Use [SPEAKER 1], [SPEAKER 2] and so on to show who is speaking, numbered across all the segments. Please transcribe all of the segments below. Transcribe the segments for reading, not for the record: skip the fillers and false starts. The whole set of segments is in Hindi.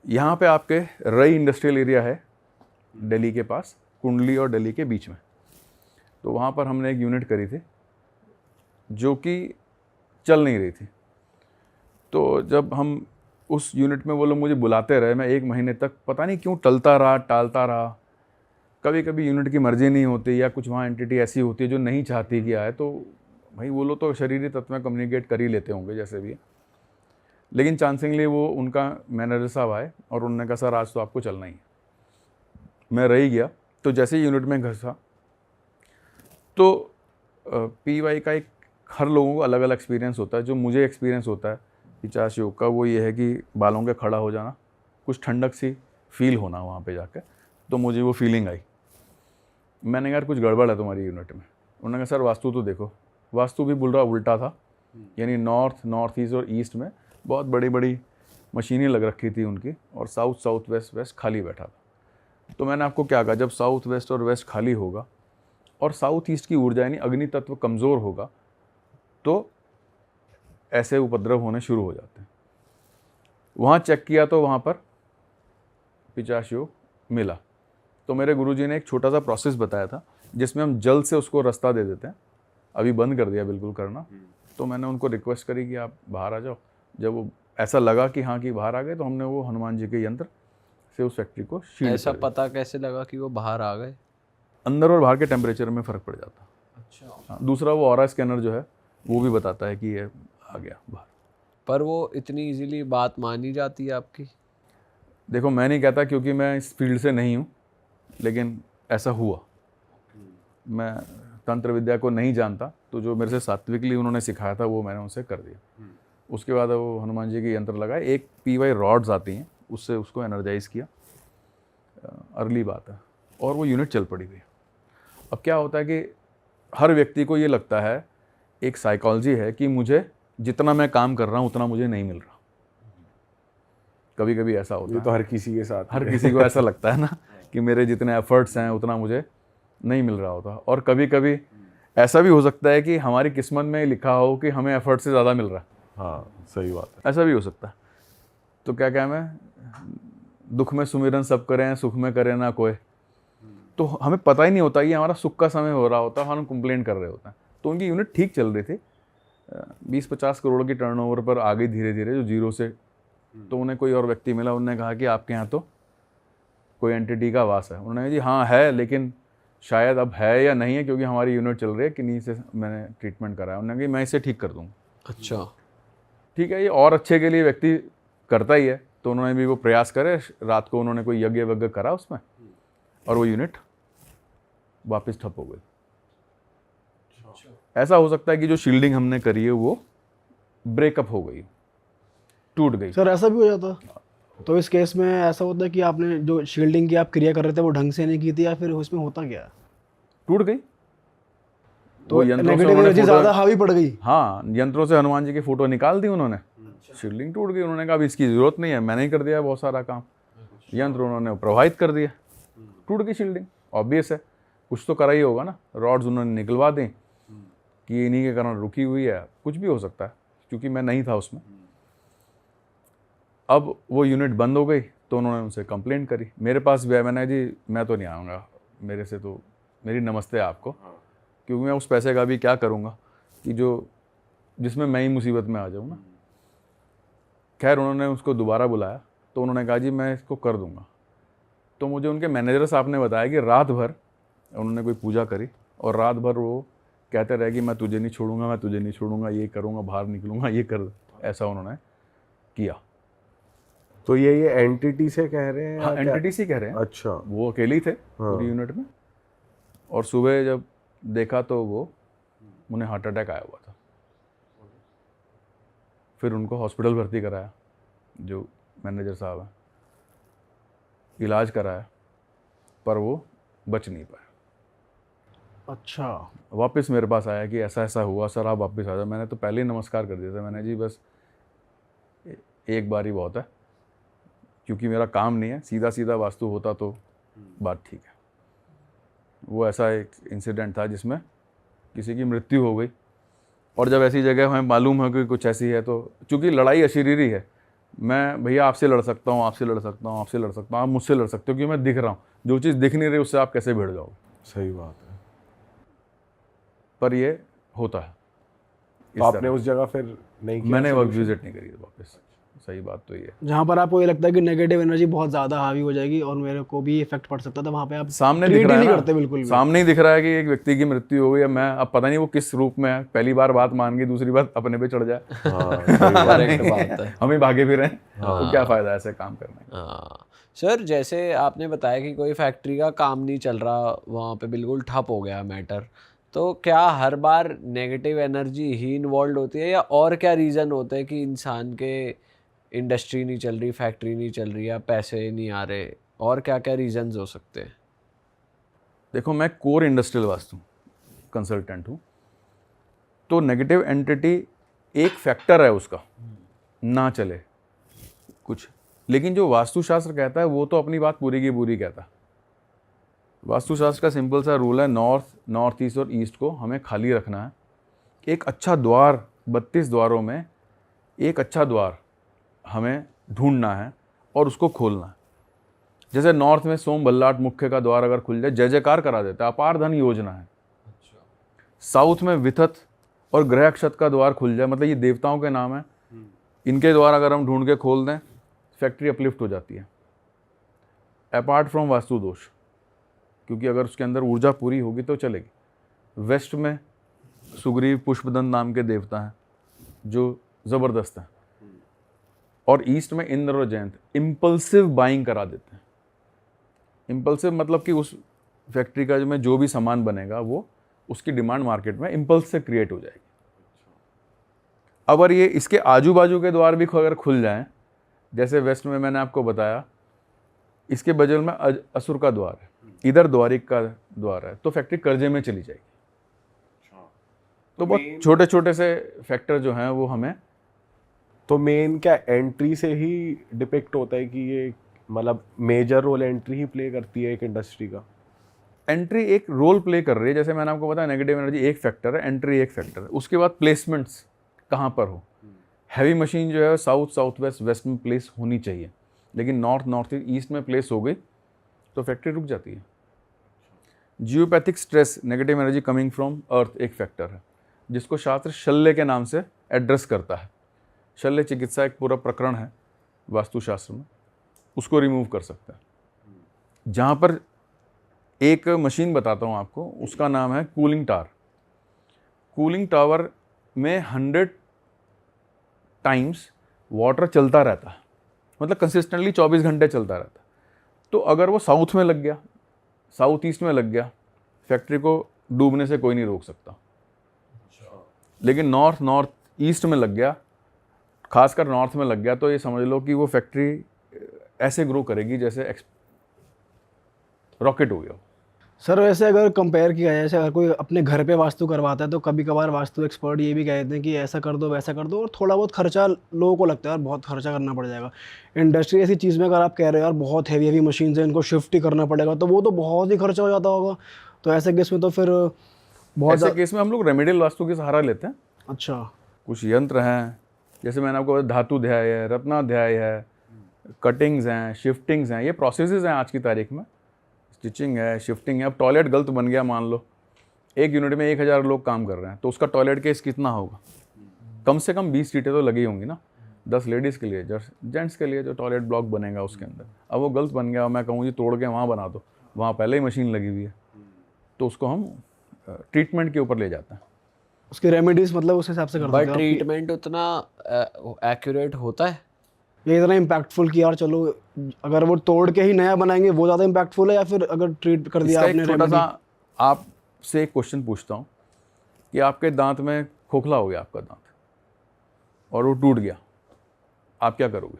[SPEAKER 1] यहाँ पे आपके रई इंडस्ट्रियल एरिया है दिल्ली के पास, कुंडली और दिल्ली के बीच में। तो वहाँ पर हमने एक यूनिट करी थी जो कि चल नहीं रही थी। तो जब हम उस यूनिट में, वो लोग मुझे बुलाते रहे, मैं 1 महीने तक पता नहीं क्यों टलता रहा, टालता रहा। कभी कभी यूनिट की मर्जी नहीं होती या कुछ वहाँ एंटिटी ऐसी होती है जो नहीं चाहती कि आए, तो भाई वो लोग तो शरीरी तत्व में कम्युनिकेट कर ही लेते होंगे जैसे भी है। लेकिन चांसिंगली वो उनका मैनेजर साहब आए और उन्होंने कहा सर आज तो आपको चलना ही है। मैं रह गया। तो जैसे ही यूनिट में घुसा तो PY का एक, हर लोगों को अलग अलग एक्सपीरियंस होता है। जो मुझे एक्सपीरियंस होता है पिचास योग का, वो ये है कि बालों के खड़ा हो जाना, कुछ ठंडक सी फील होना वहाँ पे जाकर। तो मुझे वो फीलिंग आई। मैंने कहा यार कुछ गड़बड़ है तुम्हारी यूनिट में। उन्होंने कहा सर वास्तु तो देखो। वास्तु भी बोल रहा उल्टा था, यानी नॉर्थ ईस्ट और ईस्ट में बहुत बड़ी बड़ी मशीनें लग रखी थी उनकी, और साउथ वेस्ट खाली बैठा था। तो मैंने आपको क्या कहा, जब साउथ वेस्ट और वेस्ट खाली होगा और साउथ ईस्ट की ऊर्जा यानी अग्नि तत्व कमज़ोर होगा तो ऐसे उपद्रव होने शुरू हो जाते हैं। वहाँ चेक किया तो वहाँ पर पिचास योग मिला। तो मेरे गुरुजी ने एक छोटा सा प्रोसेस बताया था जिसमें हम जल्द से उसको रास्ता दे देते हैं। अभी बंद कर दिया बिल्कुल करना। तो मैंने उनको रिक्वेस्ट करी कि आप बाहर आ जाओ। जब वो ऐसा लगा कि हाँ कि बाहर आ गए, तो हमने वो हनुमान जी के यंत्र से उस फैक्ट्री को शील्ड
[SPEAKER 2] ऐसा
[SPEAKER 1] कर दिया।
[SPEAKER 2] पता कैसे लगा कि वो बाहर आ गए?
[SPEAKER 1] अंदर और बाहर के टेम्परेचर में फ़र्क पड़ जाता।
[SPEAKER 2] अच्छा।
[SPEAKER 1] हाँ, दूसरा वो ऑरा स्कैनर जो है वो भी बताता है कि ये आ गया बाहर।
[SPEAKER 2] पर वो इतनी इजीली बात मानी जाती है आपकी?
[SPEAKER 1] देखो मैं नहीं कहता क्योंकि मैं इस फील्ड से नहीं हूँ, लेकिन ऐसा हुआ। मैं तंत्र विद्या को नहीं जानता, तो जो मेरे से सात्विकली उन्होंने सिखाया था वो मैंने उनसे कर दिया। उसके बाद वो हनुमान जी के यंत्र लगाए, एक PY रॉड्स आती हैं, उससे उसको एनर्जाइज किया। अर्ली बात है, और वो यूनिट चल पड़ी भैया। अब क्या होता है कि हर व्यक्ति को ये लगता है, एक साइकोलॉजी है कि मुझे जितना मैं काम कर रहा हूँ उतना मुझे नहीं मिल रहा। कभी कभी ऐसा होता है,
[SPEAKER 3] ये तो हर किसी के साथ,
[SPEAKER 1] हर किसी को ऐसा लगता है ना कि मेरे जितने एफर्ट्स हैं उतना मुझे नहीं मिल रहा होता। और कभी कभी ऐसा भी हो सकता है कि हमारी किस्मत में लिखा हो कि हमें एफर्ट से ज़्यादा मिल रहा है।
[SPEAKER 3] हाँ सही बात है।
[SPEAKER 1] ऐसा भी हो सकता है। तो क्या मैं, दुख में सुमिरन सब करें, सुख में करें ना कोई। तो हमें पता ही नहीं होता, ये हमारा सुख का समय हो रहा होता है, हम कंप्लेन कर रहे होते हैं। तो उनकी यूनिट ठीक चल रही थी, 20-50 करोड़ की टर्नओवर पर आ गई धीरे धीरे, जो जीरो से। तो उन्हें कोई और व्यक्ति मिला, उन्होंने कहा कि आपके यहाँ तो कोई एंटिटी का वास है। उन्होंने कहा जी हाँ है, लेकिन शायद अब है या नहीं है, क्योंकि हमारी यूनिट चल रही है, किन्हीं से मैंने ट्रीटमेंट कराया। उन्होंने कहा मैं इसे ठीक कर दूँगा।
[SPEAKER 2] अच्छा।
[SPEAKER 1] ठीक है, ये और अच्छे के लिए व्यक्ति करता ही है, तो उन्होंने भी वो प्रयास करे। रात को उन्होंने कोई यज्ञ वज्ञ करा उसमें, और वो यूनिट वापस ठप हो गई। ऐसा हो सकता है कि जो शील्डिंग हमने करी है वो ब्रेकअप हो गई, टूट गई।
[SPEAKER 4] सर ऐसा भी हो जाता? तो इस केस में ऐसा होता है कि आपने जो शील्डिंग की आप क्रिया कर रहे थे वो ढंग से नहीं की थी, या फिर उसमें होता क्या?
[SPEAKER 1] टूट गई।
[SPEAKER 4] तो
[SPEAKER 1] वो यंत्रों से
[SPEAKER 4] नेगेटिव
[SPEAKER 1] उन्होंने
[SPEAKER 4] एनर्जी
[SPEAKER 1] फोटो,
[SPEAKER 4] ज़्यादा हावी पड़ गई।
[SPEAKER 1] हाँ, यंत्रों से हनुमान जी की फोटो निकाल दी उन्होंने, शील्डिंग टूट गई। उन्होंने कहा अब इसकी जरूरत नहीं है, मैंने ही कर दिया बहुत सारा काम। यंत्र उन्होंने प्रभावित कर दिया, टूट गई शील्डिंग। ऑब्वियस है, कुछ तो करा ही होगा ना। रॉड्स उन्होंने निकलवा दी कि इन्हीं के कारण रुकी हुई है, कुछ भी हो सकता है, क्योंकि मैं नहीं था उसमें। अब वो यूनिट बंद हो गई, तो उन्होंने उनसे कंप्लेंट करी। मेरे पास भी है, मैंने जी मैं तो नहीं आऊँगा, मेरे से तो, मेरी नमस्ते आपको, क्योंकि मैं उस पैसे का भी क्या करूँगा कि जो जिसमें मैं ही मुसीबत में आ जाऊँ ना। खैर उन्होंने उसको दोबारा बुलाया, तो उन्होंने कहा जी मैं इसको कर दूँगा। तो मुझे उनके मैनेजर साहब ने बताया कि रात भर उन्होंने कोई पूजा करी, और रात भर वो कहते रहे कि मैं तुझे नहीं छोड़ूंगा, मैं तुझे नहीं छोड़ूंगा, ये करूँगा, बाहर निकलूँगा, ये कर। ऐसा उन्होंने किया।
[SPEAKER 3] तो ये एंटिटी से कह रहे हैं?
[SPEAKER 1] हाँ,
[SPEAKER 3] या क्या?
[SPEAKER 1] एंटिटी से कह रहे हैं।
[SPEAKER 3] अच्छा।
[SPEAKER 1] वो अकेले ही थे पूरी यूनिट में, और सुबह जब देखा तो वो उन्हें हार्ट अटैक आया हुआ था। फिर उनको हॉस्पिटल भर्ती कराया, जो मैनेजर साहब हैं, इलाज कराया, पर वो बच नहीं पाया।
[SPEAKER 4] अच्छा।
[SPEAKER 1] वापस मेरे पास आया कि ऐसा ऐसा हुआ सर, आप वापस आ जाओ। मैंने तो पहले ही नमस्कार कर दिया था, मैंने जी बस एक बार ही बहुत है, क्योंकि मेरा काम नहीं है। सीधा सीधा वास्तु होता तो बात ठीक है। वो ऐसा एक इंसिडेंट था जिसमें किसी की मृत्यु हो गई, और जब ऐसी जगह हमें मालूम है कि कुछ ऐसी है, तो चूंकि लड़ाई अशरीरी है, मैं भैया आपसे लड़ सकता हूँ, आपसे लड़ सकता हूँ, आपसे लड़ सकता हूँ, आप मुझसे लड़ सकते हो क्योंकि मैं दिख रहा हूँ। जो चीज़ दिख नहीं रही उससे आप कैसे भिड़ जाओगे?
[SPEAKER 3] सही बात है।
[SPEAKER 1] पर ये होता है।
[SPEAKER 3] तो आपने उस जगह फिर नहीं किया?
[SPEAKER 1] मैंने वर्क विजिट नहीं करी वापस। सही बात तो ये है।
[SPEAKER 4] जहाँ पर आपको ये लगता है कि नेगेटिव एनर्जी बहुत ज़्यादा हावी हो जाएगी और मेरे को भी इफेक्ट पड़ सकता था, वहाँ पे आप
[SPEAKER 1] सामने दिख
[SPEAKER 4] treat
[SPEAKER 1] रहा
[SPEAKER 4] ही
[SPEAKER 1] है
[SPEAKER 4] नहीं
[SPEAKER 1] ना,
[SPEAKER 4] करते बिल्कुल भी।
[SPEAKER 1] सामने ही दिख रहा है कि एक व्यक्ति की मृत्यु हो गई है। मैं अब पता नहीं वो किस रूप में है, पहली बार बात मान गई, दूसरी बार अपने पे चढ़ जाए।
[SPEAKER 3] हाँ, सही बात है।
[SPEAKER 2] करेक्ट बात है।
[SPEAKER 1] हम ही भागे भी रहे, तो क्या फायदा ऐसे काम करने का?
[SPEAKER 2] हाँ सर, जैसे आपने बताया कि कोई फैक्ट्री का काम नहीं चल रहा, वहाँ पे बिल्कुल ठप हो गया मैटर, तो क्या हर बार नेगेटिव एनर्जी ही इन्वॉल्व होती है या और क्या रीज़न होते हैं कि इंसान के इंडस्ट्री नहीं चल रही, फैक्ट्री नहीं चल रही या पैसे नहीं आ रहे, और क्या क्या रीजंस हो सकते हैं?
[SPEAKER 1] देखो, मैं कोर इंडस्ट्रियल वास्तु कंसल्टेंट हूँ, तो नेगेटिव एंटिटी एक फैक्टर है उसका, ना चले कुछ, लेकिन जो वास्तुशास्त्र कहता है वो तो अपनी बात पूरी की पूरी कहता है। वास्तुशास्त्र का सिंपल सा रूल है, नॉर्थ, नॉर्थ ईस्ट और ईस्ट को हमें खाली रखना है। एक अच्छा द्वार, 32 द्वारों में एक अच्छा द्वार हमें ढूंढना है और उसको खोलना है। जैसे नॉर्थ में सोम बल्लाट मुख्य का द्वार अगर खुल जाए, जय जयकार करा देता है, अपार धन योजना है। साउथ में विथत और ग्रह अक्षत का द्वार खुल जाए, मतलब ये देवताओं के नाम है, इनके द्वार अगर हम ढूंढ के खोल दें, फैक्ट्री अपलिफ्ट हो जाती है, अपार्ट फ्रॉम वास्तु दोष, क्योंकि अगर उसके अंदर ऊर्जा पूरी होगी तो चलेगी। वेस्ट में सुग्रीव पुष्पदंत नाम के देवता हैं जो ज़बरदस्त हैं, और ईस्ट में इंद्र और जयंत इम्पल्सिव बाइंग करा देते हैं। इम्पल्सिव मतलब कि उस फैक्ट्री का जो भी सामान बनेगा वो उसकी डिमांड मार्केट में इम्पल्स से क्रिएट हो जाएगी। अगर ये इसके आजू बाजू के द्वार भी अगर खुल जाएं, जैसे वेस्ट में मैंने आपको बताया, इसके बगल में असुर का द्वार है, इधर द्वारिक का द्वार है, तो फैक्ट्री कर्जे में चली जाएगी। तो बहुत छोटे छोटे से फैक्टर जो हैं वो हमें,
[SPEAKER 3] तो मेन क्या एंट्री से ही डिपिक्ट होता है कि ये मतलब मेजर रोल एंट्री ही प्ले करती है एक इंडस्ट्री का?
[SPEAKER 1] एंट्री एक रोल प्ले कर रही है। जैसे मैंने आपको बताया, नेगेटिव एनर्जी एक फैक्टर है, एंट्री एक फैक्टर है। उसके बाद प्लेसमेंट्स कहाँ पर हो। हैवी मशीन जो है साउथ, साउथ वेस्ट, वेस्ट में प्लेस होनी चाहिए, लेकिन नॉर्थ, नॉर्थ ईस्ट में प्लेस हो गई तो फैक्ट्री रुक जाती है। Geopathic stress, negative energy coming from earth एक फैक्टर है, जिसको शास्त्र शल्य के नाम से एड्रेस करता है। शल्य चिकित्सा एक पूरा प्रकरण है वास्तुशास्त्र में, उसको रिमूव कर सकता है। जहाँ पर एक मशीन बताता हूँ आपको, उसका नाम है कूलिंग टावर। कूलिंग टावर में 100 टाइम्स वाटर चलता रहता है, मतलब कंसिस्टेंटली 24 घंटे चलता रहता है। तो अगर वो साउथ में लग गया, साउथ ईस्ट में लग गया, फैक्ट्री को डूबने से कोई नहीं रोक सकता। लेकिन नॉर्थ, नॉर्थ ईस्ट में लग गया, खासकर नॉर्थ में लग गया, तो ये समझ लो कि वो फैक्ट्री ऐसे ग्रो करेगी जैसे रॉकेट हो गया।
[SPEAKER 4] सर वैसे अगर कंपेयर किया जाए, जैसे अगर कोई अपने घर पे वास्तु करवाता है तो कभी कभार वास्तु एक्सपर्ट ये भी कहते हैं कि ऐसा कर दो, वैसा कर दो, और थोड़ा बहुत खर्चा लोगों को लगता है और बहुत खर्चा करना पड़ जाएगा। इंडस्ट्री ऐसी चीज़ में अगर आप कह रहे हो यार बहुत हैवी हैवी मशीन है, इनको शिफ्ट ही करना पड़ेगा, तो वो तो बहुत ही खर्चा हो जाता होगा। तो ऐसे केस में तो फिर बहुत
[SPEAKER 1] ऐसे केस में हम लोग रेमेडियल वास्तु के सहारा लेते हैं।
[SPEAKER 4] अच्छा,
[SPEAKER 1] कुछ यंत्र हैं, जैसे मैंने आपको बताया, धातुध्याय है, रत्नाध्याय है, कटिंग्स हैं, शिफ्टिंग्स हैं, ये प्रोसेसेस हैं आज की तारीख में। स्टिचिंग है, शिफ्टिंग है। अब टॉयलेट गलत बन गया, मान लो एक यूनिट में 1000 लोग काम कर रहे हैं, तो उसका टॉयलेट केस कितना होगा? कम से कम 20 सीटें तो लगी होंगी ना, 10 लेडीज़ के लिए, जेंट्स के लिए जो टॉयलेट ब्लॉक बनेगा उसके अंदर। अब वो गलत बन गया, मैं कहूँ जी तोड़ के वहाँ बना दो, वहाँ पहले ही मशीन लगी हुई है, तो उसको हम ट्रीटमेंट के ऊपर ले जाते हैं।
[SPEAKER 4] उसके रेमेडीज मतलब उस हिसाब से करते
[SPEAKER 2] बट
[SPEAKER 4] हैं।
[SPEAKER 2] ट्रीटमेंट उतना एक्यूरेट होता है?
[SPEAKER 4] ये इतना इम्पैक्टफुल कि यार चलो अगर वो तोड़ के ही नया बनाएंगे वो ज़्यादा इम्पैक्टफुल है, या फिर अगर ट्रीट कर दिया
[SPEAKER 1] इसका
[SPEAKER 4] आपने
[SPEAKER 1] एक छोटा
[SPEAKER 4] रेमेडी?
[SPEAKER 1] सा आपसे एक क्वेश्चन पूछता हूँ कि आपके दांत में खोखला हो गया आपका दांत और वो टूट गया, आप क्या करोगे?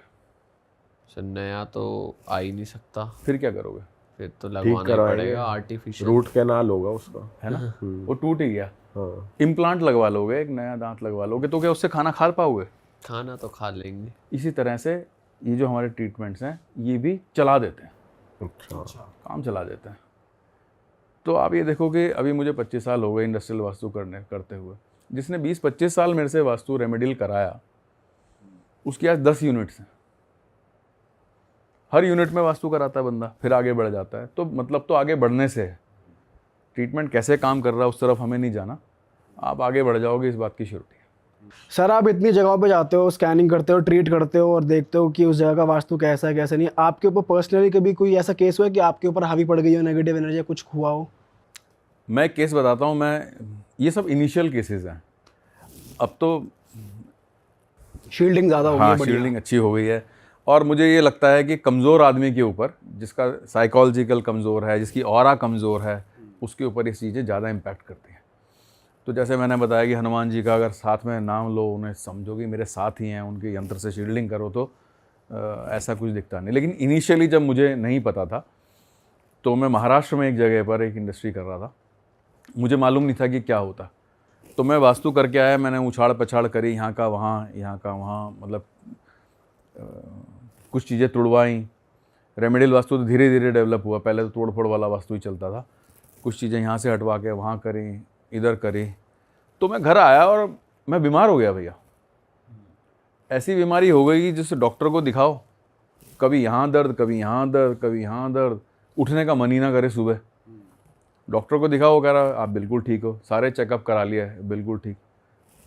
[SPEAKER 2] सर नया तो आ ही नहीं सकता,
[SPEAKER 1] फिर क्या करोगे?
[SPEAKER 2] फिर तो लगवाना ही
[SPEAKER 3] करवाएंगे।
[SPEAKER 2] पड़ेगा आर्टिफिशियल।
[SPEAKER 3] रूट कैनाल होगा उसका,
[SPEAKER 1] है ना, वो टूट ही गया,
[SPEAKER 3] हाँ।
[SPEAKER 1] इम्प्लांट लगवा लोगे, एक नया दांत लगवा लोगे, तो क्या उससे खाना खा पाओगे?
[SPEAKER 2] खाना तो खा लेंगे।
[SPEAKER 1] इसी तरह से ये जो हमारे ट्रीटमेंट्स हैं ये भी चला देते हैं,
[SPEAKER 3] अच्छा,
[SPEAKER 1] काम चला देते हैं। तो आप ये देखो कि अभी मुझे 25 साल हो गए इंडस्ट्रियल वास्तु करते हुए। जिसने 20-25 साल मेरे से वास्तु रेमेडियल कराया, उसकी आज 10 यूनिट्स हैं। हर यूनिट में वास्तु कराता है बंदा, फिर आगे बढ़ जाता है। तो मतलब तो आगे बढ़ने से है, ट्रीटमेंट कैसे काम कर रहा है उस तरफ हमें नहीं जाना, आप आगे बढ़ जाओगे, इस बात की श्योरिटी है।
[SPEAKER 4] सर आप इतनी जगहों पे जाते हो, स्कैनिंग करते हो, ट्रीट करते हो और देखते हो कि उस जगह का वास्तु कैसा है कैसा नहीं, आपके ऊपर पर्सनली कभी कोई ऐसा केस हुआ है कि आपके ऊपर हावी पड़ गई हो नेगेटिव एनर्जी, कुछ हुआ हो?
[SPEAKER 1] मैं एक केस बताता हूँ, ये सब इनिशियल केसेस हैं, अब तो
[SPEAKER 4] शील्डिंग ज़्यादा हो गई है,
[SPEAKER 1] हाँ
[SPEAKER 4] बढ़िया।
[SPEAKER 1] शील्डिंग अच्छी हो गई है। और मुझे ये लगता है कि कमज़ोर आदमी के ऊपर, जिसका साइकोलॉजिकल कमज़ोर है, जिसकी ऑरा कमज़ोर है, उसके ऊपर ये चीज़ें ज़्यादा इम्पैक्ट करती हैं। तो जैसे मैंने बताया कि हनुमान जी का अगर साथ में नाम लो, उन्हें समझो कि मेरे साथ ही हैं, उनके यंत्र से शील्डिंग करो, तो ऐसा कुछ दिखता नहीं। लेकिन इनिशियली जब मुझे नहीं पता था, तो मैं महाराष्ट्र में एक जगह पर एक इंडस्ट्री कर रहा था, मुझे मालूम नहीं था कि क्या होता। तो मैं वास्तु करके आया, मैंने उछाड़ पछाड़ करी, यहाँ का वहाँ, यहाँ का वहाँ, मतलब कुछ चीज़ें तुड़वाई। रेमेडियल वास्तु तो धीरे धीरे डेवलप हुआ, पहले तो तोड़ फोड़ वाला वास्तु ही चलता था। कुछ चीज़ें यहाँ से हटवा के वहाँ करी, इधर करी। तो मैं घर आया और मैं बीमार हो गया भैया। ऐसी बीमारी हो गई कि जिससे डॉक्टर को दिखाओ, कभी यहाँ दर्द, कभी यहाँ दर्द, कभी यहाँ दर्द, उठने का मन ही ना करे सुबह। डॉक्टर को दिखाओ, कह रहा आप बिल्कुल ठीक हो, सारे चेकअप करा लिया है, बिल्कुल ठीक।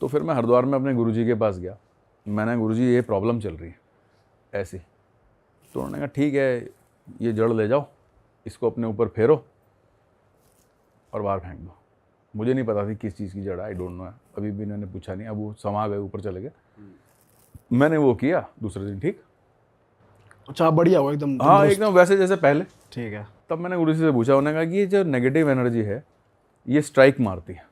[SPEAKER 1] तो फिर मैं हरिद्वार में अपने गुरुजी के पास गया, मैंने गुरुजी ये प्रॉब्लम चल रही है ऐसी। तो उन्होंने कहा ठीक है, ये जड़ ले जाओ, इसको अपने ऊपर फेरो और बाहर फेंक दो। मुझे नहीं पता थी किस चीज़ की जड़ है, आई डोंट नो है, अभी भी इन्होंने पूछा नहीं। अब वो समा गए, ऊपर चले गए। मैंने वो किया, दूसरे दिन ठीक।
[SPEAKER 4] अच्छा बढ़िया हो एकदम?
[SPEAKER 1] हाँ एकदम वैसे जैसे पहले।
[SPEAKER 4] ठीक है।
[SPEAKER 1] तब मैंने गुरुजी से पूछा, उन्होंने कहा कि ये जो नेगेटिव एनर्जी है ये स्ट्राइक मारती है।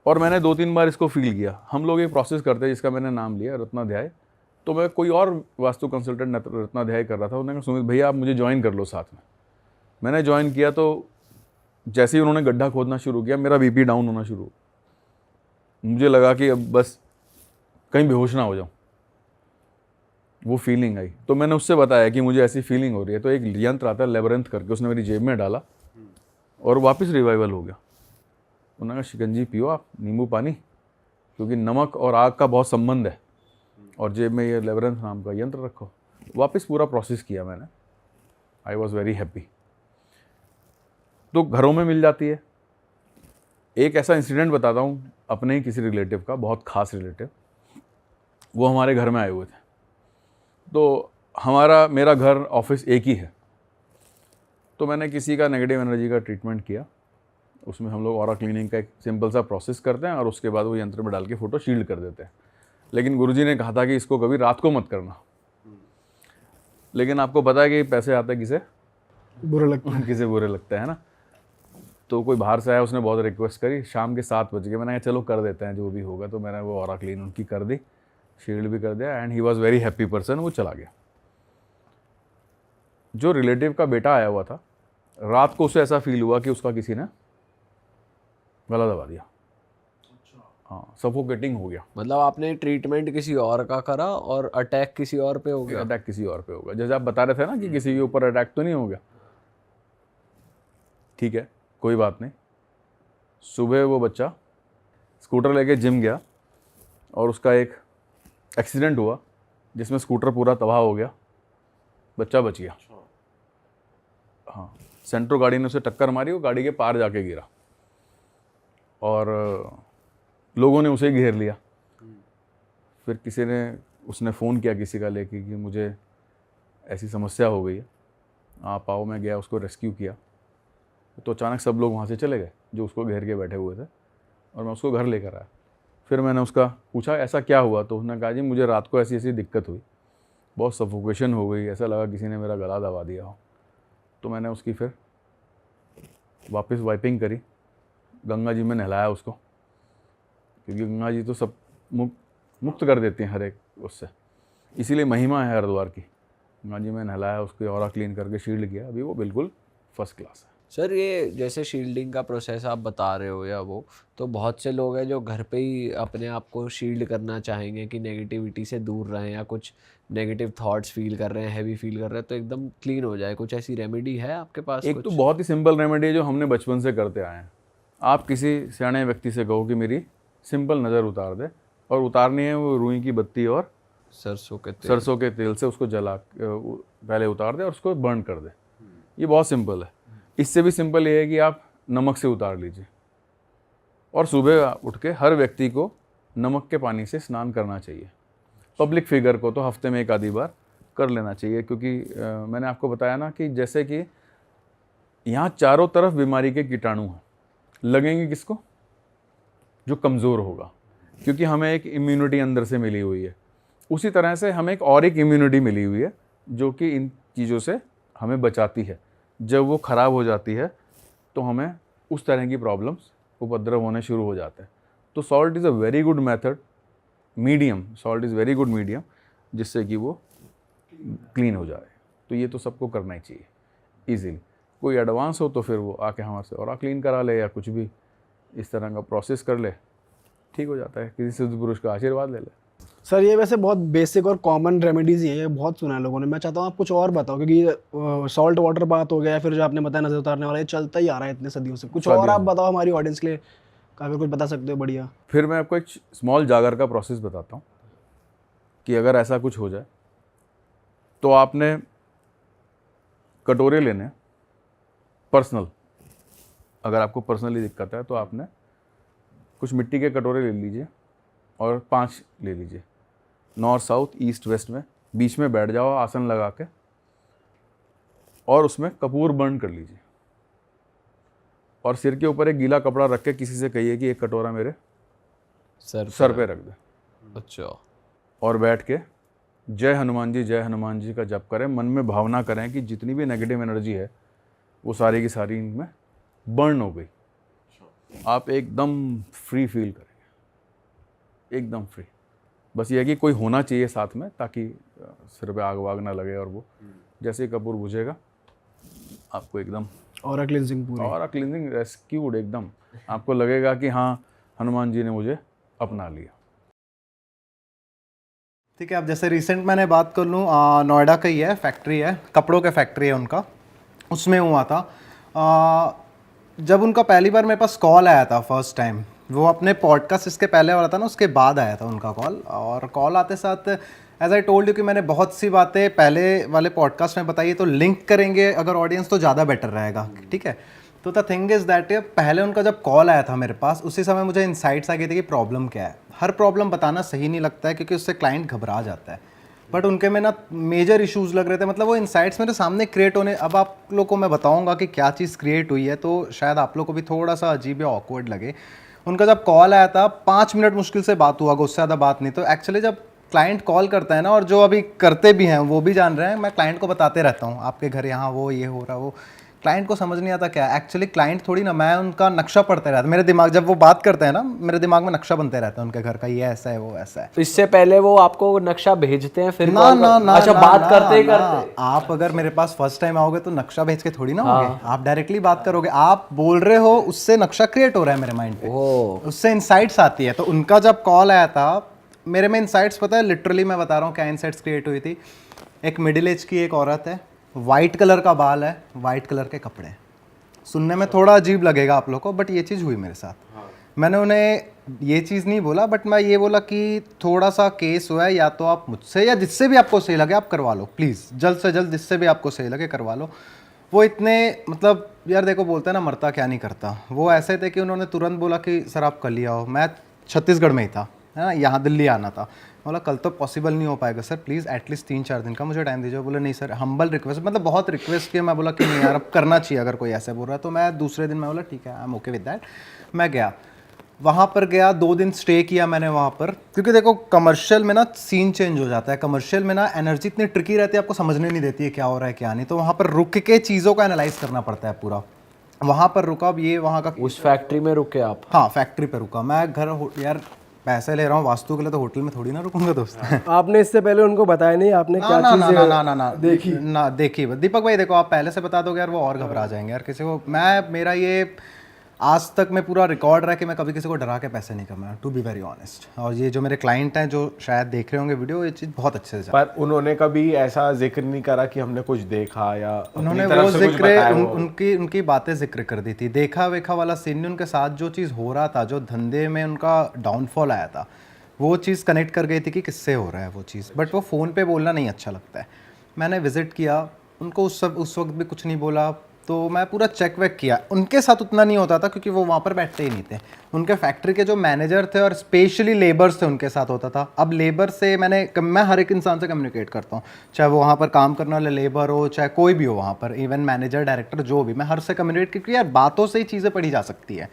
[SPEAKER 1] और मैंने 2-3 बार इसको फील किया। हम लोग एक प्रोसेस करते हैं जिसका मैंने नाम लिया रत्नाध्याय। तो मैं कोई और वास्तु कंसल्टेंट रत्नाध्याय कर रहा था, उन्होंने कहा सुमित भैया आप मुझे ज्वाइन कर लो साथ में। मैंने ज्वाइन किया तो जैसे ही उन्होंने गड्ढा खोदना शुरू किया, मेरा बीपी डाउन होना शुरू। मुझे लगा कि अब बस कहीं बेहोश ना हो जाऊँ, वो फीलिंग आई। तो मैंने उससे बताया कि मुझे ऐसी फीलिंग हो रही है। तो एक यंत्र आता है लेबरेंथ करके, उसने मेरी जेब में डाला और वापस रिवाइवल हो गया। उन्होंने कहा शिकंजी पियो आप, नींबू पानी, क्योंकि नमक और आग का बहुत संबंध है, और जेब में ये लेबरेंथ नाम का यंत्र रखो। वापस पूरा प्रोसेस किया मैंने, आई वॉज वेरी हैप्पी। तो घरों में मिल जाती है। एक ऐसा इंसिडेंट बताता हूँ अपने ही किसी रिलेटिव का, बहुत खास रिलेटिव। वो हमारे घर में आए हुए थे। तो मेरा घर ऑफिस एक ही है। तो मैंने किसी का नेगेटिव एनर्जी का ट्रीटमेंट किया। उसमें हम लोग ऑरा क्लीनिंग का एक सिंपल सा प्रोसेस करते हैं और उसके बाद वो यंत्र में डाल के फ़ोटो शील्ड कर देते हैं। लेकिन गुरुजी ने कहा था कि इसको कभी रात को मत करना। लेकिन आपको पता है कि पैसे आते किसे
[SPEAKER 4] बुरा लगता है।
[SPEAKER 1] किसे बुरे लगते हैं ना। तो कोई बाहर से आया, उसने बहुत रिक्वेस्ट करी, शाम के 7 बज गए। मैंने कहा चलो कर देते हैं जो भी होगा। तो मैंने वो ऑरा क्लीन उनकी कर दी, शील्ड भी कर दिया, and he was very happy person. वो चला गया। जो रिलेटिव का बेटा आया हुआ था, रात को उसे ऐसा फील हुआ कि उसका किसी ने गला दबा दिया। हाँ, सफोकेटिंग हो गया।
[SPEAKER 2] मतलब आपने ट्रीटमेंट किसी और का करा और अटैक किसी और पे हो गया?
[SPEAKER 1] अटैक किसी और पे होगा। जैसे आप बता रहे थे ना कि किसी के ऊपर अटैक तो नहीं हो गया। ठीक है, कोई बात नहीं। सुबह वो बच्चा स्कूटर लेके जिम गया और उसका एक एक्सीडेंट हुआ जिसमें स्कूटर पूरा तबाह हो गया। बच्चा बच गया। हाँ, सेंट्रो गाड़ी ने उसे टक्कर मारी, वो गाड़ी के पार जाके गिरा और लोगों ने उसे घेर लिया। फिर उसने फ़ोन किया किसी का लेके कि मुझे ऐसी समस्या हो गई है, आप आओ। मैं गया, उसको रेस्क्यू किया। तो अचानक सब लोग वहाँ से चले गए जो उसको घेर के बैठे हुए थे, और मैं उसको घर लेकर आया। फिर मैंने उसका पूछा ऐसा क्या हुआ, तो उसने कहा जी मुझे रात को ऐसी ऐसी दिक्कत हुई, बहुत सफोकेशन हो गई, ऐसा लगा किसी ने मेरा गला दबा दिया हो। तो मैंने उसकी फिर वापस वाइपिंग करी, गंगा जी में नहलाया उसको, क्योंकि गंगा जी तो सब मुक्त कर देती हैं हर एक उससे, इसीलिए महिमा है हरिद्वार की। गंगा जी में नहलाया, उसकी ऑरा क्लीन करके शील्ड किया, अभी वो बिल्कुल फर्स्ट क्लास है।
[SPEAKER 2] सर ये जैसे शील्डिंग का प्रोसेस आप बता रहे हो या वो, तो बहुत से लोग हैं जो घर पे ही अपने आप को शील्ड करना चाहेंगे कि नेगेटिविटी से दूर रहें, या कुछ नेगेटिव थॉट्स फील कर रहे हैं, हैवी फील कर रहे हैं, तो एकदम क्लीन हो जाए। कुछ ऐसी रेमेडी है आपके पास?
[SPEAKER 1] एक
[SPEAKER 2] कुछ
[SPEAKER 1] तो बहुत ही सिंपल रेमेडी है जो हमने बचपन से करते आए हैं। आप किसी सियाने व्यक्ति से कहो कि मेरी सिंपल नज़र उतार दे, और उतारनी है वो रुई की बत्ती और सरसों के तेल से उसको जला पहले उतार दे और उसको बर्न कर दे। ये बहुत सिंपल है। इससे भी सिंपल ये है कि आप नमक से उतार लीजिए, और सुबह उठ के हर व्यक्ति को नमक के पानी से स्नान करना चाहिए। पब्लिक फिगर को तो हफ्ते में एक आधी बार कर लेना चाहिए, क्योंकि मैंने आपको बताया ना कि जैसे कि यहाँ चारों तरफ बीमारी के कीटाणु हैं, लगेंगे किसको? जो कमज़ोर होगा, क्योंकि हमें एक इम्यूनिटी अंदर से मिली हुई है। उसी तरह से हमें एक और एक इम्यूनिटी मिली हुई है जो कि इन चीज़ों से हमें बचाती है। जब वो ख़राब हो जाती है तो हमें उस तरह की प्रॉब्लम्स, उपद्रव होने शुरू हो जाते हैं। तो salt is a very good method, medium, salt is very good medium, जिससे कि वो क्लीन हो जाए। तो ये तो सबको करना ही चाहिए ईजीली। कोई एडवांस हो तो फिर वो आके हमारे से और क्लीन करा ले, या कुछ भी इस तरह का प्रोसेस कर ले, ठीक हो जाता है। किसी सिद्ध पुरुष का आशीर्वाद ले ले।
[SPEAKER 4] सर ये वैसे बहुत बेसिक और कॉमन रेमेडीज़ ही है, ये बहुत सुना है लोगों ने। मैं चाहता हूँ आप कुछ और बताओ, क्योंकि सॉल्ट वाटर बात हो गया, फिर जो आपने बताया नज़र उतारने वाला, ये चलता ही आ रहा है इतने सदियों से। कुछ और आप बताओ हमारी ऑडियंस के लिए, अगर कुछ बता सकते हो बढ़िया।
[SPEAKER 1] फिर मैं आपको एक स्मॉल जागर का प्रोसेस बताता हूँ कि अगर ऐसा कुछ हो जाए तो आपने कटोरे लेने पर्सनल। अगर आपको पर्सनली दिक्कत है तो आपने कुछ मिट्टी के कटोरे ले लीजिए और 5 ले लीजिए, नॉर्थ साउथ ईस्ट वेस्ट में। बीच में बैठ जाओ आसन लगा के, और उसमें कपूर बर्न कर लीजिए, और सिर के ऊपर एक गीला कपड़ा रख के किसी से कहिए कि एक कटोरा मेरे सर पे रख दे।
[SPEAKER 2] अच्छा।
[SPEAKER 1] और बैठ के जय हनुमान जी का जप करें। मन में भावना करें कि जितनी भी नेगेटिव एनर्जी है वो सारी की सारी इनमें बर्न हो गई। आप एकदम फ्री फील करेंगे, एकदम फ्री। बस ये है कि कोई होना चाहिए साथ में, ताकि सिर पे आग वाग ना लगे, और वो जैसे ही कपूर बुझेगा आपको एकदम
[SPEAKER 4] और क्लींजिंग पूरी,
[SPEAKER 1] और क्लीनिंग रेस्क्यूड एकदम। आपको लगेगा कि हाँ, हनुमान जी ने मुझे अपना लिया।
[SPEAKER 5] ठीक है। अब जैसे रिसेंट मैंने बात कर लूँ, नोएडा का ही है, फैक्ट्री है, कपड़ों के फैक्ट्री है उनका, उसमें हुआ था। जब उनका पहली बार मेरे पास कॉल आया था फर्स्ट टाइम, वो अपने पॉडकास्ट इसके पहले वाला था ना, उसके बाद आया था उनका कॉल। और कॉल आते साथ एज आई टोल्ड यू कि मैंने बहुत सी बातें पहले वाले पॉडकास्ट में बताई, तो लिंक करेंगे अगर ऑडियंस तो ज़्यादा बेटर रहेगा। ठीक है। तो द थिंग इज़ दैट पहले उनका जब कॉल आया था मेरे पास, उसी समय मुझे इंसाइट्स आ गए थे कि प्रॉब्लम क्या है। हर प्रॉब्लम बताना सही नहीं लगता है, क्योंकि उससे क्लाइंट घबरा जाता है। बट उनके में ना मेजर इश्यूज़ लग रहे थे, मतलब वो इंसाइट्स मेरे सामने क्रिएट होने। अब आप लोग को मैं बताऊंगा कि क्या चीज़ क्रिएट हुई है, तो शायद आप लोग को भी थोड़ा सा अजीब या ऑकवर्ड लगे। उनका जब कॉल आया था 5 मिनट मुश्किल से बात हुआ, उससे ज़्यादा बात नहीं। तो एक्चुअली जब क्लाइंट कॉल करता है ना, और जो अभी करते भी हैं वो भी जान रहे हैं, मैं क्लाइंट को बताते रहता हूँ आपके घर यहाँ वो ये हो रहा, वो क्लाइंट को समझ नहीं आता क्या एक्चुअली। क्लाइंट थोड़ी ना, मैं उनका नक्शा पढ़ते रहता, मेरे दिमाग जब वो बात करते हैं ना, मेरे दिमाग में नक्शा बनते रहता है उनके घर का, ये ऐसा है वो ऐसा है।
[SPEAKER 2] इससे पहले वो आपको नक्शा भेजते हैं, फिर
[SPEAKER 5] ना
[SPEAKER 2] कॉल
[SPEAKER 5] ना ना
[SPEAKER 2] अच्छा
[SPEAKER 5] ना,
[SPEAKER 2] बात
[SPEAKER 5] ना,
[SPEAKER 2] करते ही
[SPEAKER 5] ना,
[SPEAKER 2] करते।
[SPEAKER 5] आप अगर मेरे पास फर्स्ट टाइम आओगे तो नक्शा भेज के थोड़ी ना होगे, आप डायरेक्टली बात करोगे। आप बोल रहे हो, उससे नक्शा क्रिएट हो रहा है मेरे माइंड पे, उससे इंसाइट्स आती है। तो उनका जब कॉल आया था, मेरे में इंसाइट्स, पता है लिटरली मैं बता रहा हूँ क्या इंसाइट्स क्रिएट हुई थी। एक मिडिल एज की एक औरत है, वाइट कलर का बाल है, वाइट कलर के कपड़े। सुनने में थोड़ा अजीब लगेगा आप लोग को, बट ये चीज़ हुई मेरे साथ। मैंने उन्हें ये चीज़ नहीं बोला, बट मैं ये बोला कि थोड़ा सा केस हुआ है, या तो आप मुझसे या जिससे भी आपको सही लगे आप करवा लो प्लीज़, जल्द से जल्द जिससे भी आपको सही लगे करवा लो। वो इतने, मतलब यार देखो बोलते हैं ना, मरता क्या नहीं करता। वो ऐसे थे कि उन्होंने तुरंत बोला कि सर आप कल ही आओ। मैं छत्तीसगढ़ में ही था, है ना, यहाँ दिल्ली आना था। बोला कल तो पॉसिबल नहीं हो पाएगा सर, प्लीज़ एटलीस्ट 3-4 दिन का मुझे टाइम दीजिए। बोले नहीं सर, हम्बल रिक्वेस्ट, मतलब बहुत रिक्वेस्ट किया। मैं बोला कि नहीं यार अब करना चाहिए, अगर कोई ऐसे बोल रहा है। तो मैं दूसरे दिन मैं बोला ठीक है, I am okay with that. मैं गया, वहाँ पर गया, 2 दिन स्टे किया मैंने वहाँ पर। क्योंकि देखो कमर्शियल में ना सीन चेंज हो जाता है, कमर्शियल में ना एनर्जी इतनी ट्रिकी रहती है, आपको समझने नहीं देती है क्या हो रहा है क्या नहीं। तो वहाँ पर रुक के चीज़ों का एनालाइज करना पड़ता है पूरा। वहाँ पर रुका, अब ये वहाँ का,
[SPEAKER 2] उस फैक्ट्री में रुके आप?
[SPEAKER 5] हाँ फैक्ट्री पे रुका मैं। घर यार पैसे ले रहा हूँ वास्तु के लिए, तो होटल में थोड़ी ना रुकूंगा दोस्त।
[SPEAKER 4] आपने इससे पहले उनको बताया नहीं, आपने क्या चीज़
[SPEAKER 5] देखी ना देखी। दीपक भाई देखो, आप पहले से बता दोगे यार वो और घबरा जाएंगे यार किसी को। मेरा ये आज तक मैं पूरा रिकॉर्ड रहा कि मैं कभी किसी को डरा के पैसे नहीं कमाया, टू बी वेरी ऑनेस्ट। और ये जो मेरे क्लाइंट हैं जो शायद देख रहे होंगे वीडियो, ये चीज़ बहुत अच्छे से
[SPEAKER 3] पर उन्होंने कभी ऐसा जिक्र नहीं करा कि हमने कुछ देखा, या
[SPEAKER 5] उन्होंने वो जिक्र उनकी बातें जिक्र कर दी थी। देखा वेखा वाला सीन नहीं उनके साथ। जो चीज़ हो रहा था, जो धंधे में उनका डाउनफॉल आया था, वो चीज़ कनेक्ट कर गई थी कि किससे हो रहा है वो चीज़, बट वो फ़ोन पे बोलना नहीं अच्छा लगता है। मैंने विज़िट किया, उनको उस वक्त भी कुछ नहीं बोला, तो मैं पूरा चेक वेक किया। उनके साथ उतना नहीं होता था क्योंकि वो वहाँ पर बैठते ही नहीं थे। उनके फैक्ट्री के जो मैनेजर थे और स्पेशली लेबर्स थे उनके साथ होता था। अब लेबर से मैं हर एक इंसान से कम्युनिकेट करता हूँ, चाहे वो वहाँ पर काम करने वाले लेबर हो, चाहे कोई भी हो वहाँ पर, इवन मैनेजर डायरेक्टर जो भी, मैं हर से कम्युनिकेट, क्योंकि यार बातों से ही चीज़ें पढ़ी जा सकती है।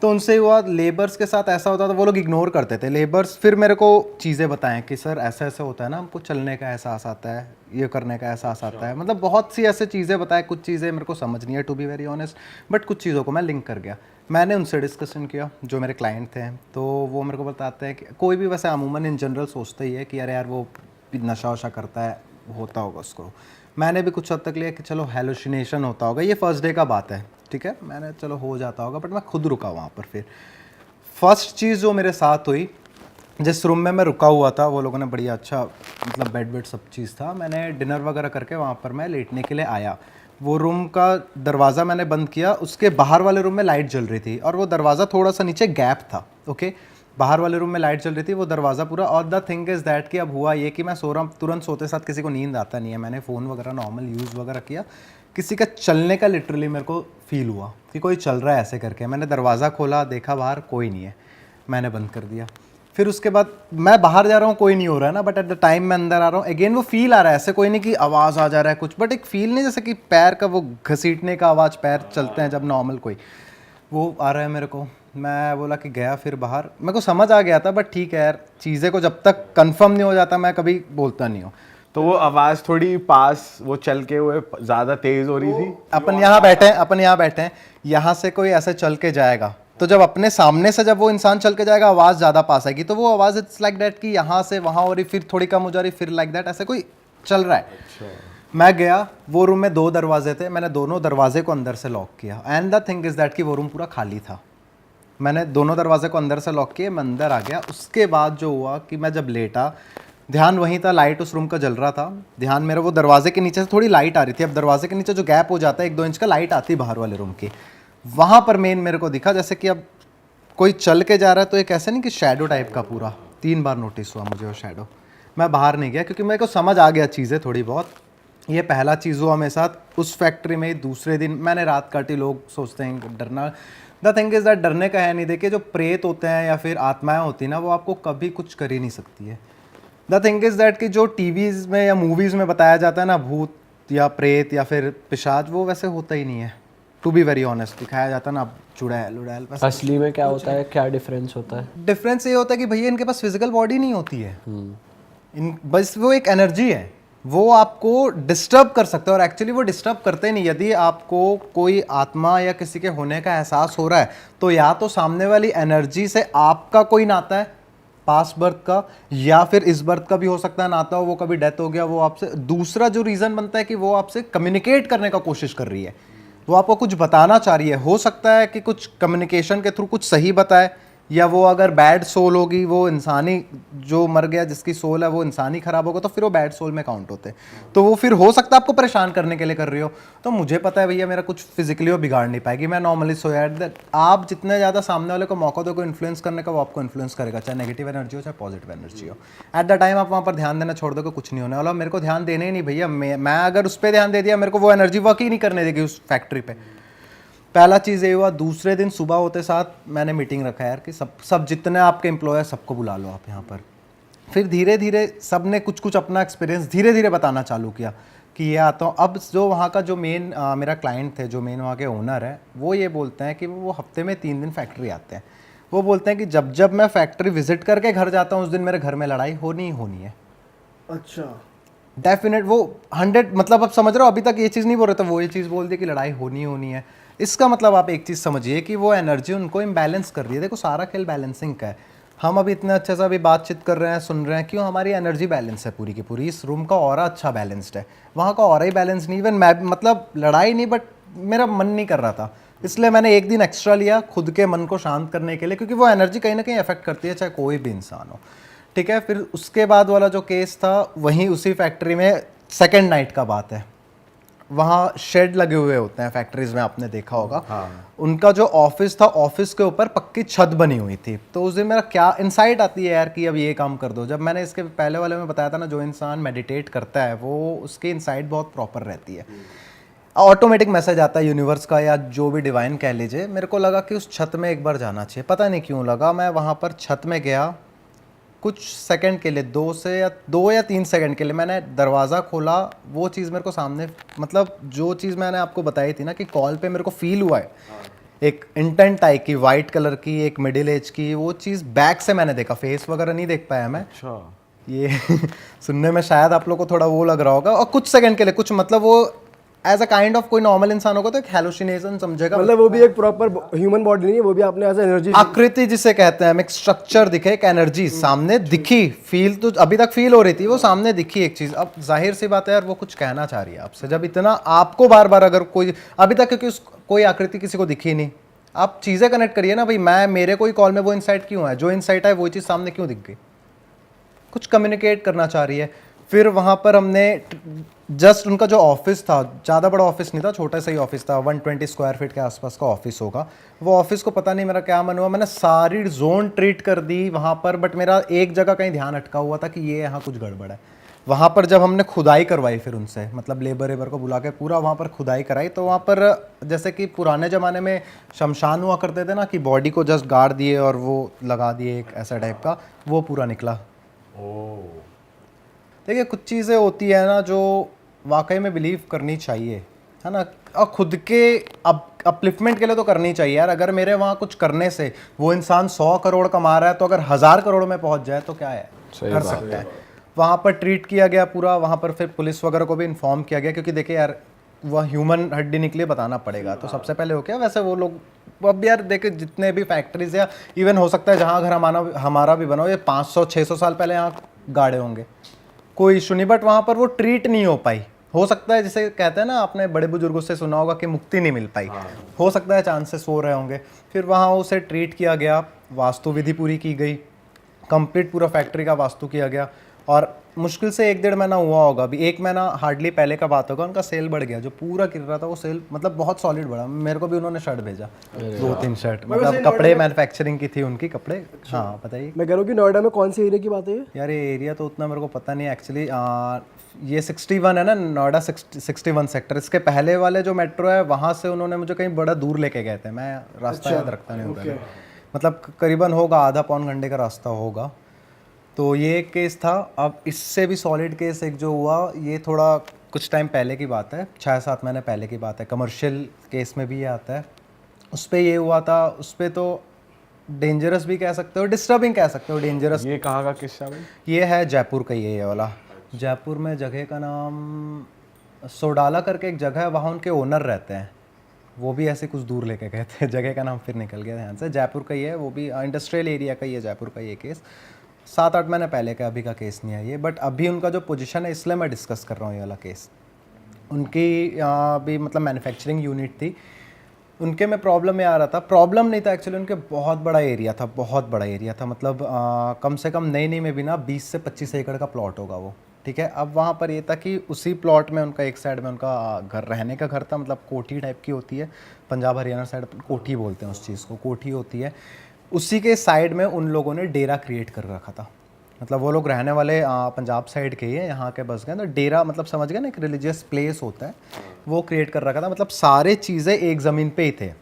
[SPEAKER 5] तो उनसे हुआ, लेबर्स के साथ ऐसा होता था, वो लोग इग्नोर करते थे लेबर्स। फिर मेरे को चीज़ें बताएं कि सर ऐसा ऐसा होता है ना, हमको चलने का एहसास आता है, ये करने का एहसास आता है, मतलब बहुत सी ऐसे चीज़ें बताएं। कुछ चीज़ें मेरे को समझ नहीं है to be very honest, but कुछ चीज़ों को मैं लिंक कर गया। मैंने उनसे डिस्कशन किया, जो मेरे क्लाइंट थे, तो वो मेरे को बताते हैं कि कोई भी वैसे अमूमन इन जनरल सोचता ही है कि अरे यार वो नशा वशा करता है, होता होगा उसको। मैंने भी कुछ हद तक लिया कि चलो हेलुसिनेशन होता होगा, ये फर्स्ट डे का बात है, ठीक है, मैंने चलो हो जाता होगा, बट मैं खुद रुका वहाँ पर। फिर फर्स्ट चीज़ जो मेरे साथ हुई, जिस रूम में मैं रुका हुआ था, वो लोगों ने बढ़िया अच्छा मतलब बेड सब चीज़ था, मैंने डिनर वगैरह करके वहाँ पर मैं लेटने के लिए आया। वो रूम का दरवाज़ा मैंने बंद किया, उसके बाहर वाले रूम में लाइट जल रही थी और वो दरवाज़ा थोड़ा सा नीचे गैप था, ओके। बाहर वाले रूम में लाइट चल रही थी, वो दरवाज़ा पूरा। और द थिंग इज़ दैट कि अब हुआ ये कि मैं सो रहा हूँ, तुरंत सोते साथ किसी को नींद आता नहीं है, मैंने फ़ोन वगैरह नॉर्मल यूज़ वगैरह किया, किसी का चलने का लिटरली मेरे को फील हुआ कि कोई चल रहा है ऐसे करके। मैंने दरवाज़ा खोला, देखा बाहर कोई नहीं है, मैंने बंद कर दिया। फिर उसके बाद मैं बाहर जा रहा हूँ, कोई नहीं हो रहा है ना, बट एट द टाइम मैं अंदर आ रहा हूँ, अगेन वो फील आ रहा है, ऐसे कोई नहीं कि आवाज़ आ जा रहा है कुछ, बट एक फील नहीं जैसे कि पैर का वो घसीटने का आवाज़, पैर चलते हैं जब नॉर्मल कोई, वो आ रहा है मेरे को। मैं बोला कि गया फिर बाहर, मेरे को समझ आ गया था, बट ठीक है यार, चीज़ें को जब तक कंफर्म नहीं हो जाता मैं कभी बोलता नहीं हूँ।
[SPEAKER 3] तो वो आवाज़ थोड़ी पास वो चल के हुए ज़्यादा तेज़ हो रही थी।
[SPEAKER 5] अपन यहाँ बैठे हैं, यहाँ से कोई ऐसे चल के जाएगा, तो जब अपने सामने से जब वो इंसान चल के जाएगा, आवाज़ ज़्यादा पास आएगी, तो वो आवाज़ इट्स लाइक दैट कि यहाँ से वहाँ हो रही, फिर थोड़ी कम हो जा रही, फिर लाइक दैट ऐसे कोई चल रहा है।
[SPEAKER 3] अच्छा।
[SPEAKER 5] मैं गया, वो रूम में 2 दरवाजे थे, मैंने दोनों दरवाजे को अंदर से लॉक किया, and the thing is that कि वो रूम पूरा खाली था। मैंने दोनों दरवाजे को अंदर से लॉक किए, मैं अंदर आ गया। उसके बाद जो हुआ कि मैं जब लेटा, ध्यान वहीं था, लाइट उस रूम का जल रहा था, ध्यान मेरा वो दरवाजे के नीचे से थोड़ी लाइट आ रही थी। अब दरवाजे के नीचे जो गैप हो जाता है 1-2 इंच का, लाइट आती है बाहर वाले रूम की, वहाँ पर मेन मेरे को दिखा जैसे कि अब कोई चल के जा रहा है, तो एक ऐसे नहीं कि शैडो टाइप का पूरा 3 बार नोटिस हुआ मुझे वो शैडो। मैं बाहर नहीं गया क्योंकि मेरे को समझ आ गया चीज़ें थोड़ी बहुत। ये पहला चीज़ हुआ मेरे साथ उस फैक्ट्री में। दूसरे दिन मैंने रात काटी, लोग सोचते हैं डरना, द थिंग इज़ दैट डरने का है नहीं। देखिए जो प्रेत होते हैं या फिर आत्माएं होती हैं ना, वो आपको कभी कुछ कर ही नहीं सकती है। द थिंग इज़ दैट कि जो टीवीज़ में या मूवीज़ में बताया जाता है ना, भूत या प्रेत या फिर पिशाच, वो वैसे होता ही नहीं है। टू बी वेरी ऑनेस्ट, दिखाया जाता है ना चुड़ैल उड़ैल, बस।
[SPEAKER 2] असली में क्या होता है, क्या डिफरेंस होता है?
[SPEAKER 5] डिफरेंस ये होता है कि भैया इनके पास फिजिकल बॉडी नहीं होती है, इन बस वो एक एनर्जी है, वो आपको डिस्टर्ब कर सकता है। और एक्चुअली वो डिस्टर्ब करते नहीं। यदि आपको कोई आत्मा या किसी के होने का एहसास हो रहा है, तो या तो सामने वाली एनर्जी से आपका कोई नाता है, पास बर्थ का, या फिर इस बर्थ का भी हो सकता है नाता हो, वो कभी डेथ हो गया, वो आपसे। दूसरा जो रीज़न बनता है कि वो आपसे कम्युनिकेट करने का कोशिश कर रही है, वो आपको कुछ बताना चाह रही है। हो सकता है कि कुछ कम्युनिकेशन के थ्रू कुछ सही बताए, या वो अगर बैड सोल होगी, वो इंसानी जो मर गया जिसकी सोल है वो इंसानी खराब होगा, तो फिर वो बैड सोल में काउंट होते हैं। तो वो फिर हो सकता है आपको परेशान करने के लिए कर रही हो। तो मुझे पता है भैया मेरा कुछ फिजिकली वो बिगाड़ नहीं पाएगी, मैं नॉर्मली सोया। आप जितने ज़्यादा सामने वाले को मौका दोगे इन्फ्लुएंस करने का, वो आपको इन्फ्लुएंस करेगा, चाहे नेगेटिव एनर्जी हो चाहे पॉजिटिव एनर्जी हो। एट द टाइम आप वहाँ पर ध्यान देना छोड़ दोगे, कुछ नहीं होने वाला। मेरे को ध्यान देने ही नहीं भैया, मैं अगर उस पर ध्यान दे दिया, मेरे को वो एनर्जी वर्क ही नहीं करने देगी उस फैक्ट्री पर। पहला चीज़ ये हुआ। दूसरे दिन सुबह होते साथ मैंने मीटिंग रखा यार कि सब जितने आपके एम्प्लॉय सबको बुला लो आप यहाँ पर। फिर धीरे धीरे सब ने कुछ कुछ अपना एक्सपीरियंस धीरे धीरे बताना चालू किया कि ये आता हूँ। अब जो वहाँ का जो मेन मेरा क्लाइंट थे, जो मेन वहाँ के ओनर है, वो ये बोलते हैं कि वो हफ्ते में 3 दिन फैक्ट्री आते हैं। वो बोलते हैं कि जब जब मैं फैक्ट्री विजिट करके घर जाता हूँ, उस दिन मेरे घर में लड़ाई होनी ही होनी है।
[SPEAKER 4] अच्छा,
[SPEAKER 5] डेफिनेट वो 100, मतलब आप समझ रहे हो, अभी तक ये चीज़ नहीं बोल रहे, तो वो ये चीज़ बोल दी कि लड़ाई होनी होनी है। इसका मतलब आप एक चीज़ समझिए कि वो एनर्जी उनको इम्बैलेंस कर रही है। देखो सारा खेल बैलेंसिंग का है। हम अभी इतने अच्छे से अभी बातचीत कर रहे हैं, सुन रहे हैं, क्यों? हमारी एनर्जी बैलेंस है पूरी की पूरी। इस रूम का ऑरा अच्छा बैलेंस्ड है, वहाँ का ऑरा ही बैलेंस नहीं। इवन मैं, मतलब लड़ाई नहीं, बट मेरा मन नहीं कर रहा था, इसलिए मैंने 1 दिन एक्स्ट्रा लिया खुद के मन को शांत करने के लिए, क्योंकि वो एनर्जी कहीं ना कहीं अफेक्ट करती है, चाहे कोई भी इंसान हो। ठीक है। फिर उसके बाद वाला जो केस था, वहीं उसी फैक्ट्री में सेकेंड नाइट का बात है। वहाँ शेड लगे हुए होते हैं फैक्ट्रीज में, आपने देखा होगा। उनका जो ऑफिस था, ऑफिस के ऊपर पक्की छत बनी हुई थी। तो उस दिन मेरा क्या इंसाइट आती है यार कि अब ये काम कर दो। जब मैंने इसके पहले वाले में बताया था ना, जो इंसान मेडिटेट करता है वो उसकी इंसाइट बहुत प्रॉपर रहती है, ऑटोमेटिक मैसेज आता है यूनिवर्स का या जो भी डिवाइन कह लीजिए। मेरे को लगा कि उस छत में एक बार जाना चाहिए, पता नहीं क्यों लगा। मैं वहाँ पर छत में गया, कुछ सेकंड के लिए, 2 या 3 सेकंड के लिए मैंने दरवाज़ा खोला। वो चीज़ मेरे को सामने, मतलब जो चीज़ मैंने आपको बताई थी ना कि कॉल पे मेरे को फील हुआ है, एक इंटेंट आई की, वाइट कलर की, एक मिडिल एज की, वो चीज़ बैक से मैंने देखा, फेस वगैरह नहीं देख पाया मैं।
[SPEAKER 3] अच्छा,
[SPEAKER 5] ये सुनने में शायद आप लोग को थोड़ा वो लग रहा होगा। और कुछ सेकंड के लिए, कुछ मतलब वो एज अ काइंड ऑफ कोई नॉर्मल इंसान होगा तो एक हेलुसिनेशन समझेगा।
[SPEAKER 4] मतलब वो भी एक प्रॉपर ह्यूमन बॉडी नहीं है, वो भी आपने एज एनर्जी,
[SPEAKER 5] आकृति जिसे कहते हैं, एक स्ट्रक्चर दिखे, एक एनर्जी सामने दिखी, फील तो अभी तक फील हो रही थी, वो सामने दिखी एक चीज। अब जाहिर सी बात है यार, वो कुछ कहना चाह रही है आपसे। जब इतना आपको बार बार अगर कोई अभी तक, क्योंकि कोई आकृति किसी को दिखी नहीं, आप चीजें कनेक्ट करिए ना भाई। मेरे कोई कॉल में वो इंसाइट क्यों है, जो इंसाइट है वो चीज सामने क्यों दिख गई, कुछ कम्युनिकेट करना चाह रही है। फिर वहाँ पर हमने जस्ट उनका जो ऑफिस था, ज़्यादा बड़ा ऑफिस नहीं था, छोटा सा ही ऑफिस था, 120 स्क्वायर फीट के आसपास का ऑफिस होगा। वो ऑफिस को पता नहीं मेरा क्या मन हुआ, मैंने सारी जोन ट्रीट कर दी वहाँ पर। बट मेरा एक जगह कहीं ध्यान अटका हुआ था कि ये यहाँ कुछ गड़बड़ है। वहाँ पर जब हमने खुदाई करवाई फिर उनसे, मतलब लेबर को बुला के पूरा वहाँ पर खुदाई कराई, तो वहाँ पर जैसे कि पुराने ज़माने में शमशान हुआ करते थे ना, कि बॉडी को जस्ट गाड़ दिए और वो लगा दिए एक ऐसा टाइप का, वो पूरा निकला। देखिए कुछ चीज़ें होती है ना जो वाकई में बिलीव करनी चाहिए, है ना, और खुद के अपलिफ्टमेंट के लिए तो करनी चाहिए यार। अगर मेरे वहाँ कुछ करने से वो इंसान 100 करोड़ कमा रहा है, तो अगर 1000 करोड़ में पहुँच जाए तो क्या है, कर सकता है। वहाँ पर ट्रीट किया गया पूरा, वहाँ पर फिर पुलिस वगैरह को भी इन्फॉर्म किया गया, क्योंकि देखिए यार वह ह्यूमन हड्डी निकली, बताना पड़ेगा। तो सबसे पहले हो गया, वैसे वो लोग अब यार देखिए जितने भी फैक्ट्रीज या इवन हो सकता है जहाँ घर हमारा भी बना हो, ये 500-600 साल पहले यहाँ गाड़े होंगे, कोई इशू नहीं। बट वहाँ पर वो ट्रीट नहीं हो पाई। हो सकता है, जिसे कहते हैं ना, आपने बड़े बुजुर्गों से सुना होगा कि मुक्ति नहीं मिल पाई, हो सकता है चांसेस हो रहे होंगे। फिर वहाँ उसे ट्रीट किया गया, वास्तु विधि पूरी की गई, कंप्लीट पूरा फैक्ट्री का वास्तु किया गया। और मुश्किल से 1-1.5 महीना हुआ होगा, अभी 1 महीना हार्डली पहले का बात होगा, उनका सेल बढ़ गया। जो पूरा गिर रहा था वो सेल मतलब बहुत सॉलिड बढ़ा। मेरे को भी उन्होंने शर्ट भेजा, 2-3 शर्ट, मतलब कपड़े मैन्युफैक्चरिंग की थी उनकी, कपड़े। हाँ बताइए।
[SPEAKER 4] मैं कह रहा हूँ कि नोएडा में कौन से एरिया की बात है ये?
[SPEAKER 5] यार ये एरिया तो उतना मेरे को पता नहीं एक्चुअली। ये 61 है ना, नोएडा 61 सेक्टर। इसके पहले वाले जो मेट्रो है वहाँ से उन्होंने मुझे कहीं बड़ा दूर लेके गए थे, मैं रास्ता याद रखता नहीं होता, मतलब करीबन होगा आधा-पौन घंटे का रास्ता होगा। तो ये एक केस था। अब इससे भी सॉलिड केस एक जो हुआ, ये थोड़ा कुछ टाइम पहले की बात है, 6-7 महीने पहले की बात है। कमर्शियल केस में भी ये आता है। उस पर ये हुआ था, उस पर तो डेंजरस भी कह सकते हो, डिस्टर्बिंग कह सकते हो, डेंजरस।
[SPEAKER 3] ये कहाँ का किस्सा भाई?
[SPEAKER 5] ये है जयपुर का, ये वाला जयपुर में जगह का नाम सोडाला करके एक जगह है, वहाँ उनके ओनर रहते हैं। वो भी ऐसे कुछ दूर लेके गए थे, जगह का नाम फिर निकल गया ध्यान से। जयपुर का ही है, वो भी इंडस्ट्रियल एरिया का ही है जयपुर का ये केस। 7-8 महीने पहले का, अभी का केस नहीं है ये। बट अभी उनका जो पोजीशन है, इसलिए मैं डिस्कस कर रहा हूँ ये वाला केस। उनकी भी मतलब मैन्युफैक्चरिंग यूनिट थी, उनके में प्रॉब्लम ये आ रहा था, प्रॉब्लम नहीं था एक्चुअली, उनके बहुत बड़ा एरिया था, बहुत बड़ा एरिया था, मतलब कम से कम नई में भी ना 20 से 25 एकड़ का प्लॉट होगा वो, ठीक है। अब वहाँ पर ये था कि उसी प्लॉट में उनका एक साइड में उनका घर, रहने का घर था, मतलब कोठी टाइप की होती है, पंजाब हरियाणा साइड कोठी बोलते हैं उस चीज़ को, कोठी होती है। उसी के साइड में उन लोगों ने डेरा क्रिएट कर रखा था, मतलब वो लोग रहने वाले पंजाब साइड के ही है, यहाँ के बस गए, तो डेरा मतलब समझ गए ना, एक रिलीजियस प्लेस होता है, वो क्रिएट कर रखा था। मतलब सारे चीज़ें एक ज़मीन पे ही थे।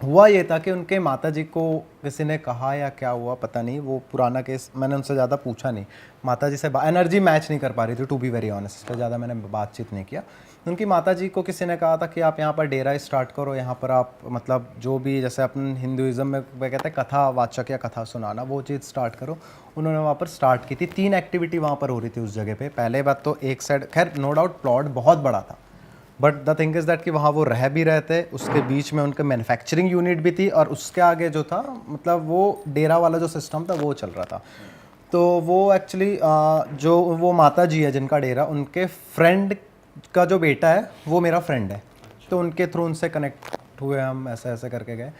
[SPEAKER 5] हुआ ये था कि उनके माताजी को किसी ने कहा या क्या हुआ पता नहीं, वो पुराना केस, मैंने उनसे ज़्यादा पूछा नहीं, माताजी से एनर्जी मैच नहीं कर पा रही थी, टू बी वेरी ऑनेस्ट, इस पर ज़्यादा मैंने बातचीत नहीं किया। उनकी माताजी को किसी ने कहा था कि आप यहाँ पर डेरा स्टार्ट करो, यहाँ पर आप मतलब जो भी जैसे अपन हिंदुज़म में वे कहते हैं कथा वाचक या कथा सुनाना, वो चीज़ स्टार्ट करो। उन्होंने वहाँ पर स्टार्ट की थी। 3 एक्टिविटी वहाँ पर हो रही थी उस जगह पे। पहले बात तो एक साइड, खैर नो डाउट प्लॉट बहुत बड़ा था, but the thing is that कि वहाँ वो रह भी रहे थे, उसके बीच में उनका मैन्युफैक्चरिंग यूनिट भी थी, और उसके आगे जो था मतलब वो डेरा वाला जो सिस्टम था वो चल रहा था। तो वो एक्चुअली जो वो माता जी है जिनका डेरा, उनके फ्रेंड का जो बेटा है वो मेरा फ्रेंड है, तो उनके थ्रू उनसे कनेक्ट हुए हम, ऐसे ऐसे करके गए।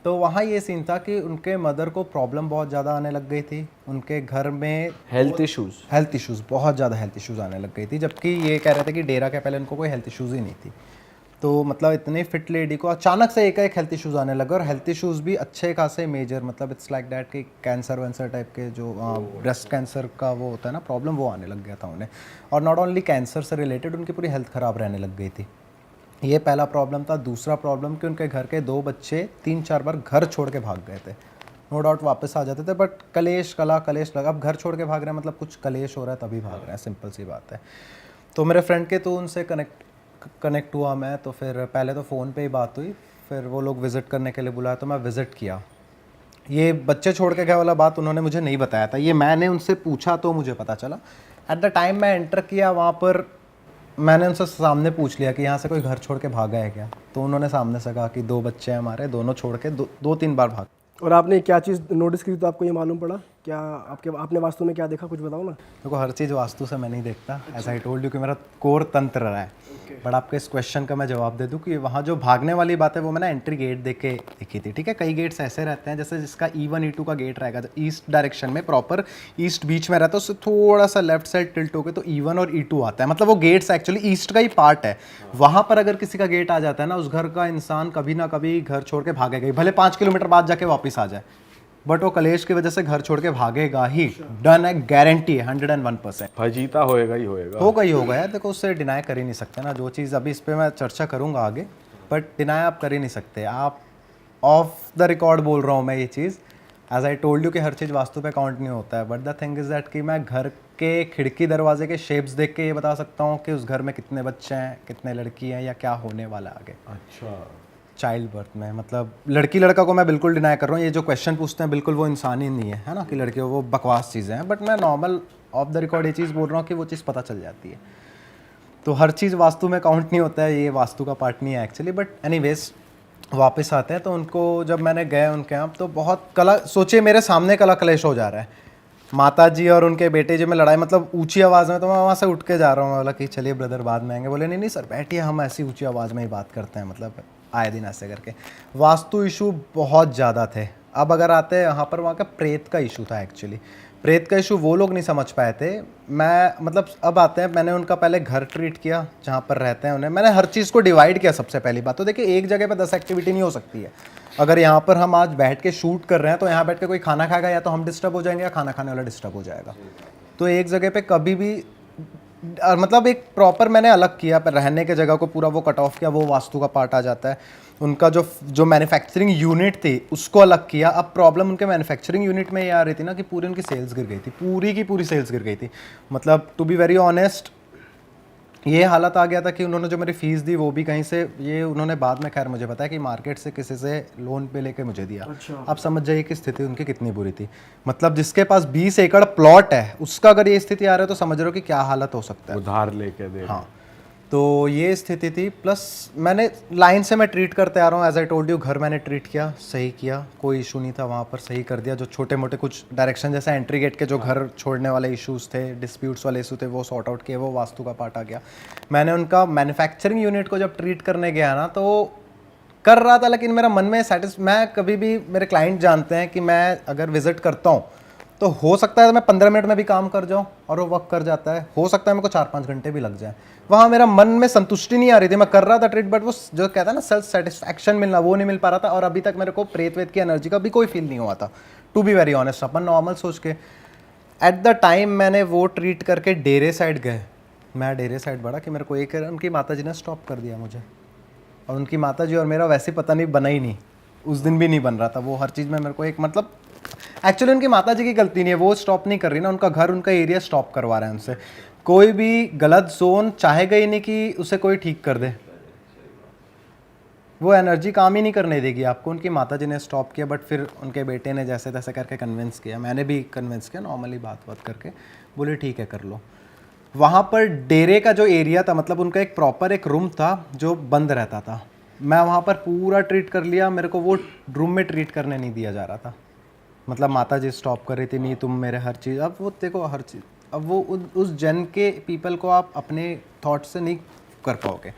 [SPEAKER 5] तो वहाँ ये सीन था कि उनके मदर को प्रॉब्लम बहुत ज़्यादा आने लग गई थी, उनके घर में
[SPEAKER 2] हेल्थ इश्यूज
[SPEAKER 5] बहुत ज़्यादा हेल्थ इश्यूज़ आने लग गई थी, जबकि ये कह रहे थे कि डेरा के पहले उनको कोई हेल्थ इश्यूज़ ही नहीं थी। तो मतलब इतनी फिट लेडी को अचानक से एक हेल्थ इश्यूज़ आने लगे, और हेल्थ इश्यूज़ भी अच्छे खासे मेजर, मतलब इट्स लाइक दैट कि कैंसर वैंसर टाइप के जो ब्रेस्ट कैंसर का वो होता है ना प्रॉब्लम, वो आने लग गया था उन्हें। और नॉट ओनली कैंसर से रिलेटेड उनकी पूरी हेल्थ ख़राब रहने लग गई थी। ये पहला प्रॉब्लम था। दूसरा प्रॉब्लम कि उनके घर के 2 बच्चे 3-4 बार घर छोड़ के भाग गए थे। नो डाउट वापस आ जाते थे, बट कलेश लगा। अब घर छोड़ के भाग रहे हैं मतलब कुछ कलेश हो रहा है तभी भाग रहे हैं, सिंपल सी बात है। तो मेरे फ्रेंड के तो उनसे कनेक्ट हुआ मैं, तो फिर पहले तो फ़ोन पे ही बात हुई, फिर वो लोग विज़िट करने के लिए बुलाया तो मैं विज़िट किया। ये बच्चे छोड़ के गए वाला बात उन्होंने मुझे नहीं बताया था, ये मैंने उनसे पूछा तो मुझे पता चला। एट द टाइम मैं एंटर किया वहाँ पर, मैंने उनसे सामने पूछ लिया कि यहाँ से कोई घर छोड़ के भागा है क्या, तो उन्होंने सामने से कहा कि 2 बच्चे हैं हमारे, दोनों छोड़ के 2-3 बार भाग।
[SPEAKER 4] और आपने क्या चीज़ नोटिस की तो आपको ये मालूम पड़ा क्या? आपने वास्तु में क्या देखा, कुछ बताओ ना।
[SPEAKER 5] देखो हर चीज़ वास्तु से मैं नहीं देखता, ऐसा आई टोल्ड यू कि मेरा कोर तंत्र रहा है। बट आपके इस क्वेश्चन का मैं जवाब दे दूं कि वहाँ जो भागने वाली बात है वो मैंने एंट्री गेट देख के देखी थी, ठीक है। कई गेट्स ऐसे रहते हैं जैसे जिसका E1 E2 का गेट रहेगा, ईस्ट डायरेक्शन में प्रॉपर ईस्ट बीच में रहता है, उससे थोड़ा सा लेफ्ट साइड टिल्ट होकर तो E1 और E2 आता है, मतलब वो गेट्स एक्चुअली ईस्ट का ही पार्ट है। वहाँ पर अगर किसी का गेट आ जाता है ना, उस घर का इंसान कभी ना कभी घर छोड़ के भागेगा, भले 5 किलोमीटर बाद जाके वापस आ जाए, बट वो कलेश की वजह से घर छोड़ के भागेगा ही। डन है, गारंटी है 101%।
[SPEAKER 1] फजीता होएगा ही होएगा।
[SPEAKER 5] होगा यार, देखो उससे डिनाई कर ही नहीं सकते ना। जो चीज़ अभी इस पे मैं चर्चा करूंगा आगे, बट डिनाई आप कर ही नहीं सकते। आप ऑफ द रिकॉर्ड बोल रहा हूँ मैं ये चीज़, एज आई टोल्ड यू कि हर चीज़ वास्तु पे काउंट नहीं होता है, but the thing is that कि मैं घर के खिड़की दरवाजे के शेप्स देख के ये बता सकता हूँ कि उस घर में कितने बच्चे हैं, कितने लड़की हैं, या क्या होने वाला है आगे।
[SPEAKER 1] अच्छा,
[SPEAKER 5] चाइल्ड बर्थ में मतलब लड़की लड़का को मैं बिल्कुल डिनाई कर रहा हूँ। ये जो क्वेश्चन पूछते हैं बिल्कुल वो इंसान ही नहीं है ना, कि लड़के वो बकवास चीज़ें हैं, बट मैं नॉर्मल ऑफ द रिकॉर्ड ये चीज़ बोल रहा हूँ कि वो चीज़ पता चल जाती है। तो हर चीज़ वास्तु में काउंट नहीं होता है, ये वास्तु का पार्ट नहीं है एक्चुअली। बट एनीवेज वापस आते हैं, तो उनको जब मैंने गए उनके यहाँ, तो बहुत कला, सोचिए मेरे सामने कला कलेश हो जा रहा है, माता जी और उनके बेटे जी में लड़ाई, मतलब ऊंची आवाज़ में। तो मैं वहाँ से उठ के जा रहा हूँ, बोला कि चलिए ब्रदर बाद में आएंगे। बोले नहीं सर बैठिए, हम ऐसी ऊंची आवाज़ में ही बात करते हैं, मतलब आए दिन ऐसे करके। वास्तु इशू बहुत ज़्यादा थे। अब अगर आते हैं यहाँ पर, वहाँ का प्रेत का इशू था एक्चुअली। प्रेत का इशू वो लोग नहीं समझ पाए थे। मैं मतलब अब आते हैं, मैंने उनका पहले घर ट्रीट किया जहाँ पर रहते हैं उन्हें, मैंने हर चीज़ को डिवाइड किया। सबसे पहली बात तो देखिए, एक जगह पर 10 एक्टिविटी नहीं हो सकती है। अगर यहाँ पर हम आज बैठ के शूट कर रहे हैं, तो यहाँ बैठ के कोई खाना खाएगा, या तो हम डिस्टर्ब हो जाएंगे या खाना खाने वाला डिस्टर्ब हो जाएगा। तो एक जगह पे कभी भी मतलब एक प्रॉपर मैंने अलग किया, पर रहने के जगह को पूरा वो कट ऑफ किया, वो वास्तु का पार्ट आ जाता है। उनका जो मैन्युफैक्चरिंग यूनिट थी उसको अलग किया। अब प्रॉब्लम उनके मैन्युफैक्चरिंग यूनिट में ये आ रही थी ना कि पूरी उनकी सेल्स गिर गई थी, पूरी की पूरी सेल्स गिर गई थी। मतलब टू बी वेरी ऑनेस्ट, ये हालत आ गया था कि उन्होंने जो मेरी फ़ीस दी वो भी कहीं से, ये उन्होंने बाद में खैर मुझे बताया कि मार्केट से किसी से लोन पे लेके मुझे दिया।
[SPEAKER 4] अच्छा।
[SPEAKER 5] आप समझ जाइए कि स्थिति उनकी कितनी बुरी थी। मतलब जिसके पास 20 एकड़ प्लॉट है, उसका अगर ये स्थिति आ रहा है तो समझ रहे हो कि क्या हालत हो सकता है।
[SPEAKER 1] उधार लेके दे।
[SPEAKER 5] हाँ, तो ये स्थिति थी। प्लस मैंने लाइन से मैं ट्रीट करते आ रहा हूँ, एज आई टोल्ड यू। घर मैंने ट्रीट किया, सही किया, कोई इशू नहीं था वहाँ पर, सही कर दिया। जो छोटे मोटे कुछ डायरेक्शन जैसे एंट्री गेट के जो घर छोड़ने वाले इश्यूज़ थे, डिस्प्यूट्स वाले इशू थे, वो सॉर्ट आउट किए, वो वास्तु का पार्ट आ गया। मैंने उनका मैन्युफैक्चरिंग यूनिट को जब ट्रीट करने गया ना, तो कर रहा था, लेकिन मेरा मन में मैं कभी भी, मेरे क्लाइंट जानते हैं कि मैं अगर विजिट करता हूँ तो हो सकता है मैं 15 मिनट में भी काम कर जाऊँ और वो वर्क कर जाता है, हो सकता है मेरे को 4-5 घंटे भी लग जाए। वहाँ मेरा मन में संतुष्टि नहीं आ रही थी। मैं कर रहा था ट्रीट, बट वो जो कहता है ना सेल्फ सेटिस्फैक्शन मिलना, वो नहीं मिल पा रहा था। और अभी तक मेरे को प्रेत वेत की एनर्जी का भी कोई फील नहीं हुआ था, टू बी वेरी ऑनेस्ट। अपन नॉर्मल सोच के एट द टाइम मैंने वो ट्रीट करके डेरे साइड गए। मैं डेरे साइड बढ़ा कि मेरे को एक उनकी माता जी ने स्टॉप कर दिया मुझे, और उनकी माता जी और मेरा वैसे पता नहीं बना ही नहीं, उस दिन भी नहीं बन रहा था। वो हर चीज़ में मेरे को एक मतलब एक्चुअली उनकी माता जी की गलती नहीं है, वो स्टॉप नहीं कर रही ना, उनका घर उनका एरिया स्टॉप करवा रहा है उनसे। कोई भी गलत जोन चाहेगा ही नहीं कि उसे कोई ठीक कर दे, वो एनर्जी काम ही नहीं करने देगी आपको। उनकी माता जी ने स्टॉप किया, बट फिर उनके बेटे ने जैसे तैसे करके कन्विंस किया, मैंने भी कन्विंस किया नॉर्मली बात करके, बोले ठीक है कर लो। वहाँ पर डेरे का जो एरिया था, मतलब उनका एक प्रॉपर एक रूम था जो बंद रहता था। मैं वहाँ पर पूरा ट्रीट कर लिया, मेरे को वो रूम में ट्रीट करने नहीं दिया जा रहा था। मतलब माता जी स्टॉप कर रही थी, नहीं तुम मेरे हर चीज़, अब वो देखो हर चीज़, अब वो उस जन के पीपल को आप अपने थॉट से नहीं कर पाओगे।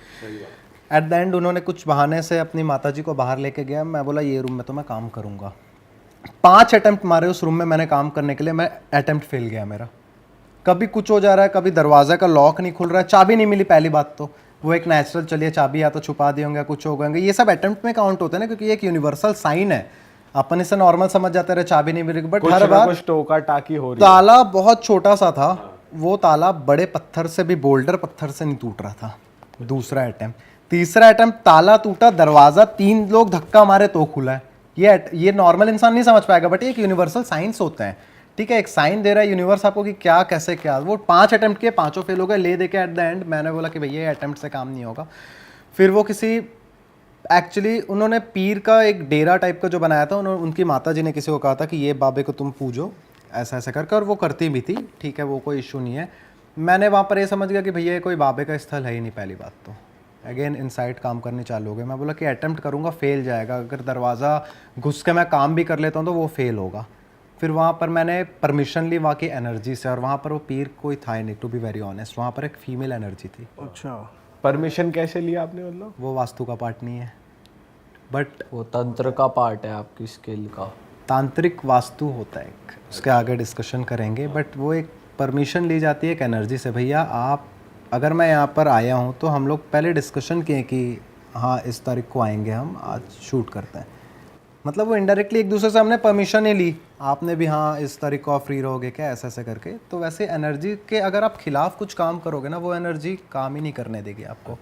[SPEAKER 5] एट द एंड उन्होंने कुछ बहाने से अपनी माताजी को बाहर लेके गया, मैं बोला ये रूम में तो मैं काम करूँगा। 5 अटेम्प्ट मारे उस रूम में मैंने काम करने के लिए, मैं अटेम्प्ट फेल गया मेरा। कभी कुछ हो जा रहा है, कभी दरवाज़ा का लॉक नहीं खुल रहा है, चाबी नहीं मिली। पहली बात तो वो एक नेचुरल, चलिए चाबी या तो छुपा दिए होंगे, कुछ हो गए, ये सब अटेम्प्ट में काउंट होते हैं ना, क्योंकि ये एक यूनिवर्सल साइन है। अपन इसे नॉर्मल समझ जाते रहे, चाबी नहीं मिली, बट हर बार
[SPEAKER 3] कुछ टोका टाकी हो रही है।
[SPEAKER 5] ताला बहुत छोटा सा था, वो ताला बड़े पत्थर से भी, बोल्डर पत्थर से नहीं टूट रहा था। दूसरा अटेम्प्ट, तीसरा अटेम्प्ट ताला टूटा, दरवाजा 3 लोग धक्का मारे तो खुला है। ये नॉर्मल इंसान नहीं समझ पाएगा, बट ये एक यूनिवर्सल साइंस होते हैं, ठीक है। एक साइन दे रहा है यूनिवर्स आपको कि क्या कैसे क्या। वो 5 अटेम्प्ट किए, 5 फेल हो गए, ले दे के एट द एंड मैंने बोला कि भैया अटेम्प्ट से काम नहीं होगा। फिर वो किसी, एक्चुअली उन्होंने पीर का एक डेरा टाइप का जो बनाया था, उनकी माता जी ने किसी को कहा था कि ये बाबे को तुम पूजो, ऐसा ऐसा करके, और वो करती भी थी, ठीक है, वो कोई इशू नहीं है। मैंने वहाँ पर ये समझ गया कि भैया कोई बाबे का स्थल है ही नहीं। पहली बात तो अगेन इनसाइड काम करने चालू हो गए। मैं बोला कि अटेम्प्ट करूँगा, फेल जाएगा, अगर दरवाज़ा घुस के मैं काम भी कर लेता हूँ तो वो फेल होगा। फिर वहाँ पर मैंने परमिशन ली वहाँ की एनर्जी से, और वहाँ पर वो पीर कोई था ही नहीं, टू बी वेरी ऑनेस्ट। वहाँ पर एक फीमेल एनर्जी थी।
[SPEAKER 4] अच्छा,
[SPEAKER 3] परमिशन कैसे लिया आपने? मतलब
[SPEAKER 5] वो वास्तु का पार्ट नहीं है, बट
[SPEAKER 2] वो तंत्र का पार्ट है आपकी स्किल का।
[SPEAKER 5] तांत्रिक वास्तु होता है एक, उसके आगे डिस्कशन करेंगे। बट वो एक परमिशन ली जाती है एक एनर्जी से, भैया आप, अगर मैं यहाँ पर आया हूँ तो हम लोग पहले डिस्कशन किए कि हाँ इस तारीख को आएंगे, हम आज शूट करते हैं। मतलब वो इनडायरेक्टली एक दूसरे से हमने परमिशन ही ली, आपने भी हाँ इस तारीख को आप फ्री रहोगे क्या, ऐसे ऐसे करके। तो वैसे एनर्जी के अगर आप खिलाफ कुछ काम करोगे ना, वो एनर्जी काम ही नहीं करने देगी आपको।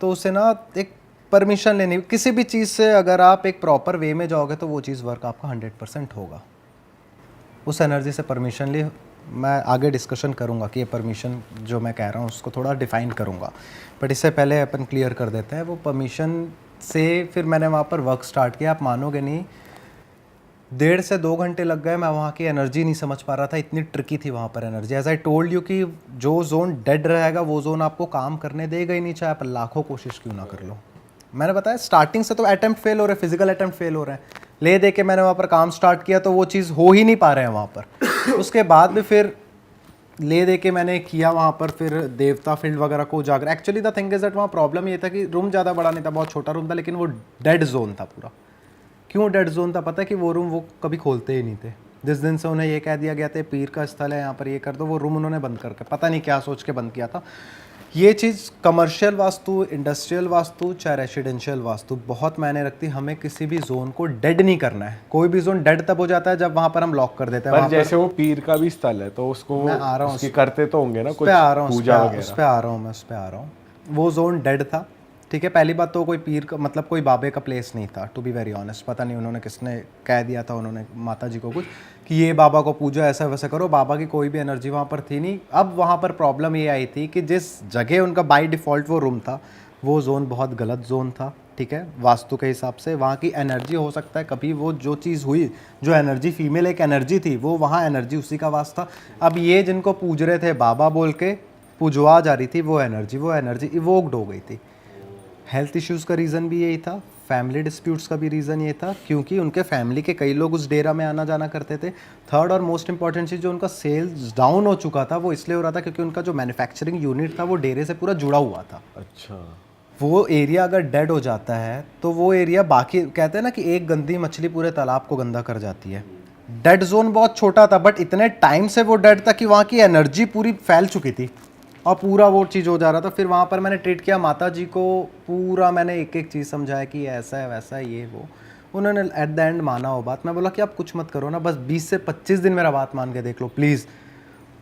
[SPEAKER 5] तो उसे ना एक परमिशन लेनी, किसी भी चीज़ से अगर आप एक प्रॉपर वे में जाओगे तो वो चीज़ वर्क आपका 100% होगा। उस एनर्जी से परमिशन ली। मैं आगे डिस्कशन करूँगा कि ये परमिशन जो मैं कह रहा हूँ उसको थोड़ा डिफ़ाइन करूँगा, बट इससे पहले अपन क्लियर कर देते हैं। वो परमिशन से फिर मैंने वहाँ पर वर्क स्टार्ट किया। आप मानोगे नहीं, 1.5 से 2 घंटे लग गए। मैं वहाँ की एनर्जी नहीं समझ पा रहा था, इतनी ट्रिकी थी वहाँ पर energy. As I told you कि जो जोन डेड रहेगा वो जोन आपको काम करने देगा ही नहीं, चाहे आप लाखों कोशिश क्यों ना कर लो। मैंने बताया स्टार्टिंग से तो अटेम्प्ट फेल हो रहे, फिजिकल अटेम्प्ट फेल हो रहे हैं। ले दे के मैंने वहाँ पर काम स्टार्ट किया तो वो चीज़ हो ही नहीं पा रहे हैं वहाँ पर। उसके बाद भी फिर ले दे के मैंने किया वहाँ पर, फिर देवता फील्ड वगैरह को उजागर। Actually the thing is that वहाँ प्रॉब्लम ये था कि रूम ज़्यादा बड़ा नहीं था, बहुत छोटा रूम था, लेकिन वो डेड जोन था पूरा। क्यों डेड जोन था पता है? कि वो रूम वो कभी खोलते ही नहीं थे। जिस दिन से उन्हें ये कह दिया गया था पीर का स्थल है यहाँ पर, ये कर दो, वो रूम उन्होंने बंद करके पता नहीं क्या सोच के बंद किया था। ये चीज़ कमर्शियल वास्तु, इंडस्ट्रियल वास्तु, चाहे रेसिडेंशियल वास्तु, बहुत मायने रखती है। हमें किसी भी जोन को डेड नहीं करना है। कोई भी जोन डेड तब हो जाता है जब वहाँ पर हम लॉक कर देते हैं।
[SPEAKER 3] पर जैसे वो पीर का भी स्थल है तो उसको
[SPEAKER 5] मैं आ रहा हूँ,
[SPEAKER 3] उसकी करते तो होंगे ना कुछ
[SPEAKER 5] पूजा
[SPEAKER 3] वगैरह।
[SPEAKER 5] उस पे आ रहा हूँ मैं, उस पे आ रहा हूँ। वो जोन डेड था, ठीक है। पहली बात तो कोई पीर का मतलब कोई बाबे का प्लेस नहीं था, टू बी वेरी ऑनेस्ट। पता नहीं उन्होंने किसने कह दिया था, उन्होंने माता जी को कुछ कि ये बाबा को पूजो, ऐसा वैसा करो। बाबा की कोई भी एनर्जी वहाँ पर थी नहीं। अब वहाँ पर प्रॉब्लम ये आई थी कि जिस जगह उनका बाय डिफ़ॉल्ट वो रूम था, वो जोन बहुत गलत जोन था, ठीक है, वास्तु के हिसाब से। वहाँ की एनर्जी हो सकता है कभी वो जो चीज़ हुई, जो एनर्जी फीमेल एक एनर्जी थी, वो वहाँ एनर्जी उसी का वास्ता। अब ये जिनको पूज रहे थे बाबा बोल के पूजवा जा रही थी, वो एनर्जी इवोक्ड हो गई थी। हेल्थ इश्यूज़ का रीज़न भी यही था, फैमिली डिस्प्यूट्स का भी रीज़न ये था, क्योंकि उनके फैमिली के कई लोग उस डेरा में आना जाना करते थे। थर्ड और मोस्ट इंपॉर्टेंट चीज़, जो उनका सेल्स डाउन हो चुका था, वो इसलिए हो रहा था क्योंकि उनका जो मैन्युफैक्चरिंग यूनिट था वो डेरे से पूरा जुड़ा हुआ था।
[SPEAKER 3] अच्छा,
[SPEAKER 5] वो एरिया अगर डेड हो जाता है तो वो एरिया, बाकी कहते हैं ना कि एक गंदी मछली पूरे तालाब को गंदा कर जाती है। डेड जोन बहुत छोटा था, बट इतने टाइम से वो डेड था कि वहाँ की एनर्जी पूरी फैल चुकी थी और पूरा वो चीज़ हो जा रहा था। फिर वहाँ पर मैंने ट्रीट किया माता जी को, पूरा मैंने एक एक चीज़ समझाया कि ऐसा है वैसा है ये वो। उन्होंने एट द एंड माना वो बात। मैं बोला कि आप कुछ मत करो ना, बस 20 से 25 दिन मेरा बात मान के देख लो प्लीज़।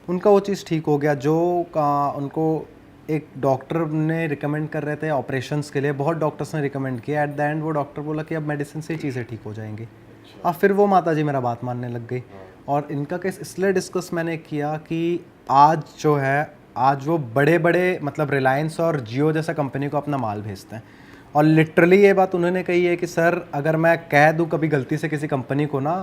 [SPEAKER 5] उनका वो चीज़ ठीक हो गया। जो उनको एक डॉक्टर ने रिकमेंड कर रहे थे ऑपरेशंस के लिए, बहुत डॉक्टर्स ने रिकमेंड किया। एट द एंड वो डॉक्टर बोला कि अब मेडिसिन से ही चीज़ें ठीक हो जाएंगी। अब फिर वो माता जी मेरा बात मानने लग गई। और इनका केस इसलिए डिस्कस मैंने किया कि आज जो है, आज वो बड़े बड़े मतलब रिलायंस और जियो जैसा कंपनी को अपना माल भेजते हैं। और लिटरली ये बात उन्होंने कही है कि सर अगर मैं कह दूं कभी गलती से किसी कंपनी को ना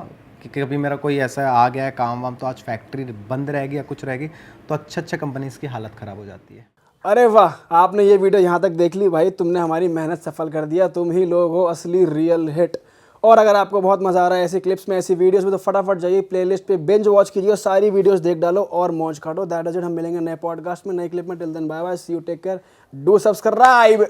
[SPEAKER 5] कि कभी मेरा कोई ऐसा आ गया है काम वाम, तो आज फैक्ट्री बंद रहेगी या कुछ रहेगी, तो अच्छे कंपनीज की हालत ख़राब हो जाती है।
[SPEAKER 4] अरे वाह, आपने ये वीडियो यहाँ तक देख ली भाई, तुमने हमारी मेहनत सफल कर दिया। तुम ही लोग हो असली रियल हिट। और अगर आपको बहुत मज़ा आ रहा है ऐसी क्लिप्स में, ऐसी वीडियोस में, तो फटाफट जाइए प्लेलिस्ट पे बिंज वॉच कीजिए और सारी वीडियोस देख डालो और मौज काटो। That is it. हम मिलेंगे नए पॉडकास्ट में, नए क्लिप में। Till then bye bye, see you, take care, do subscribe.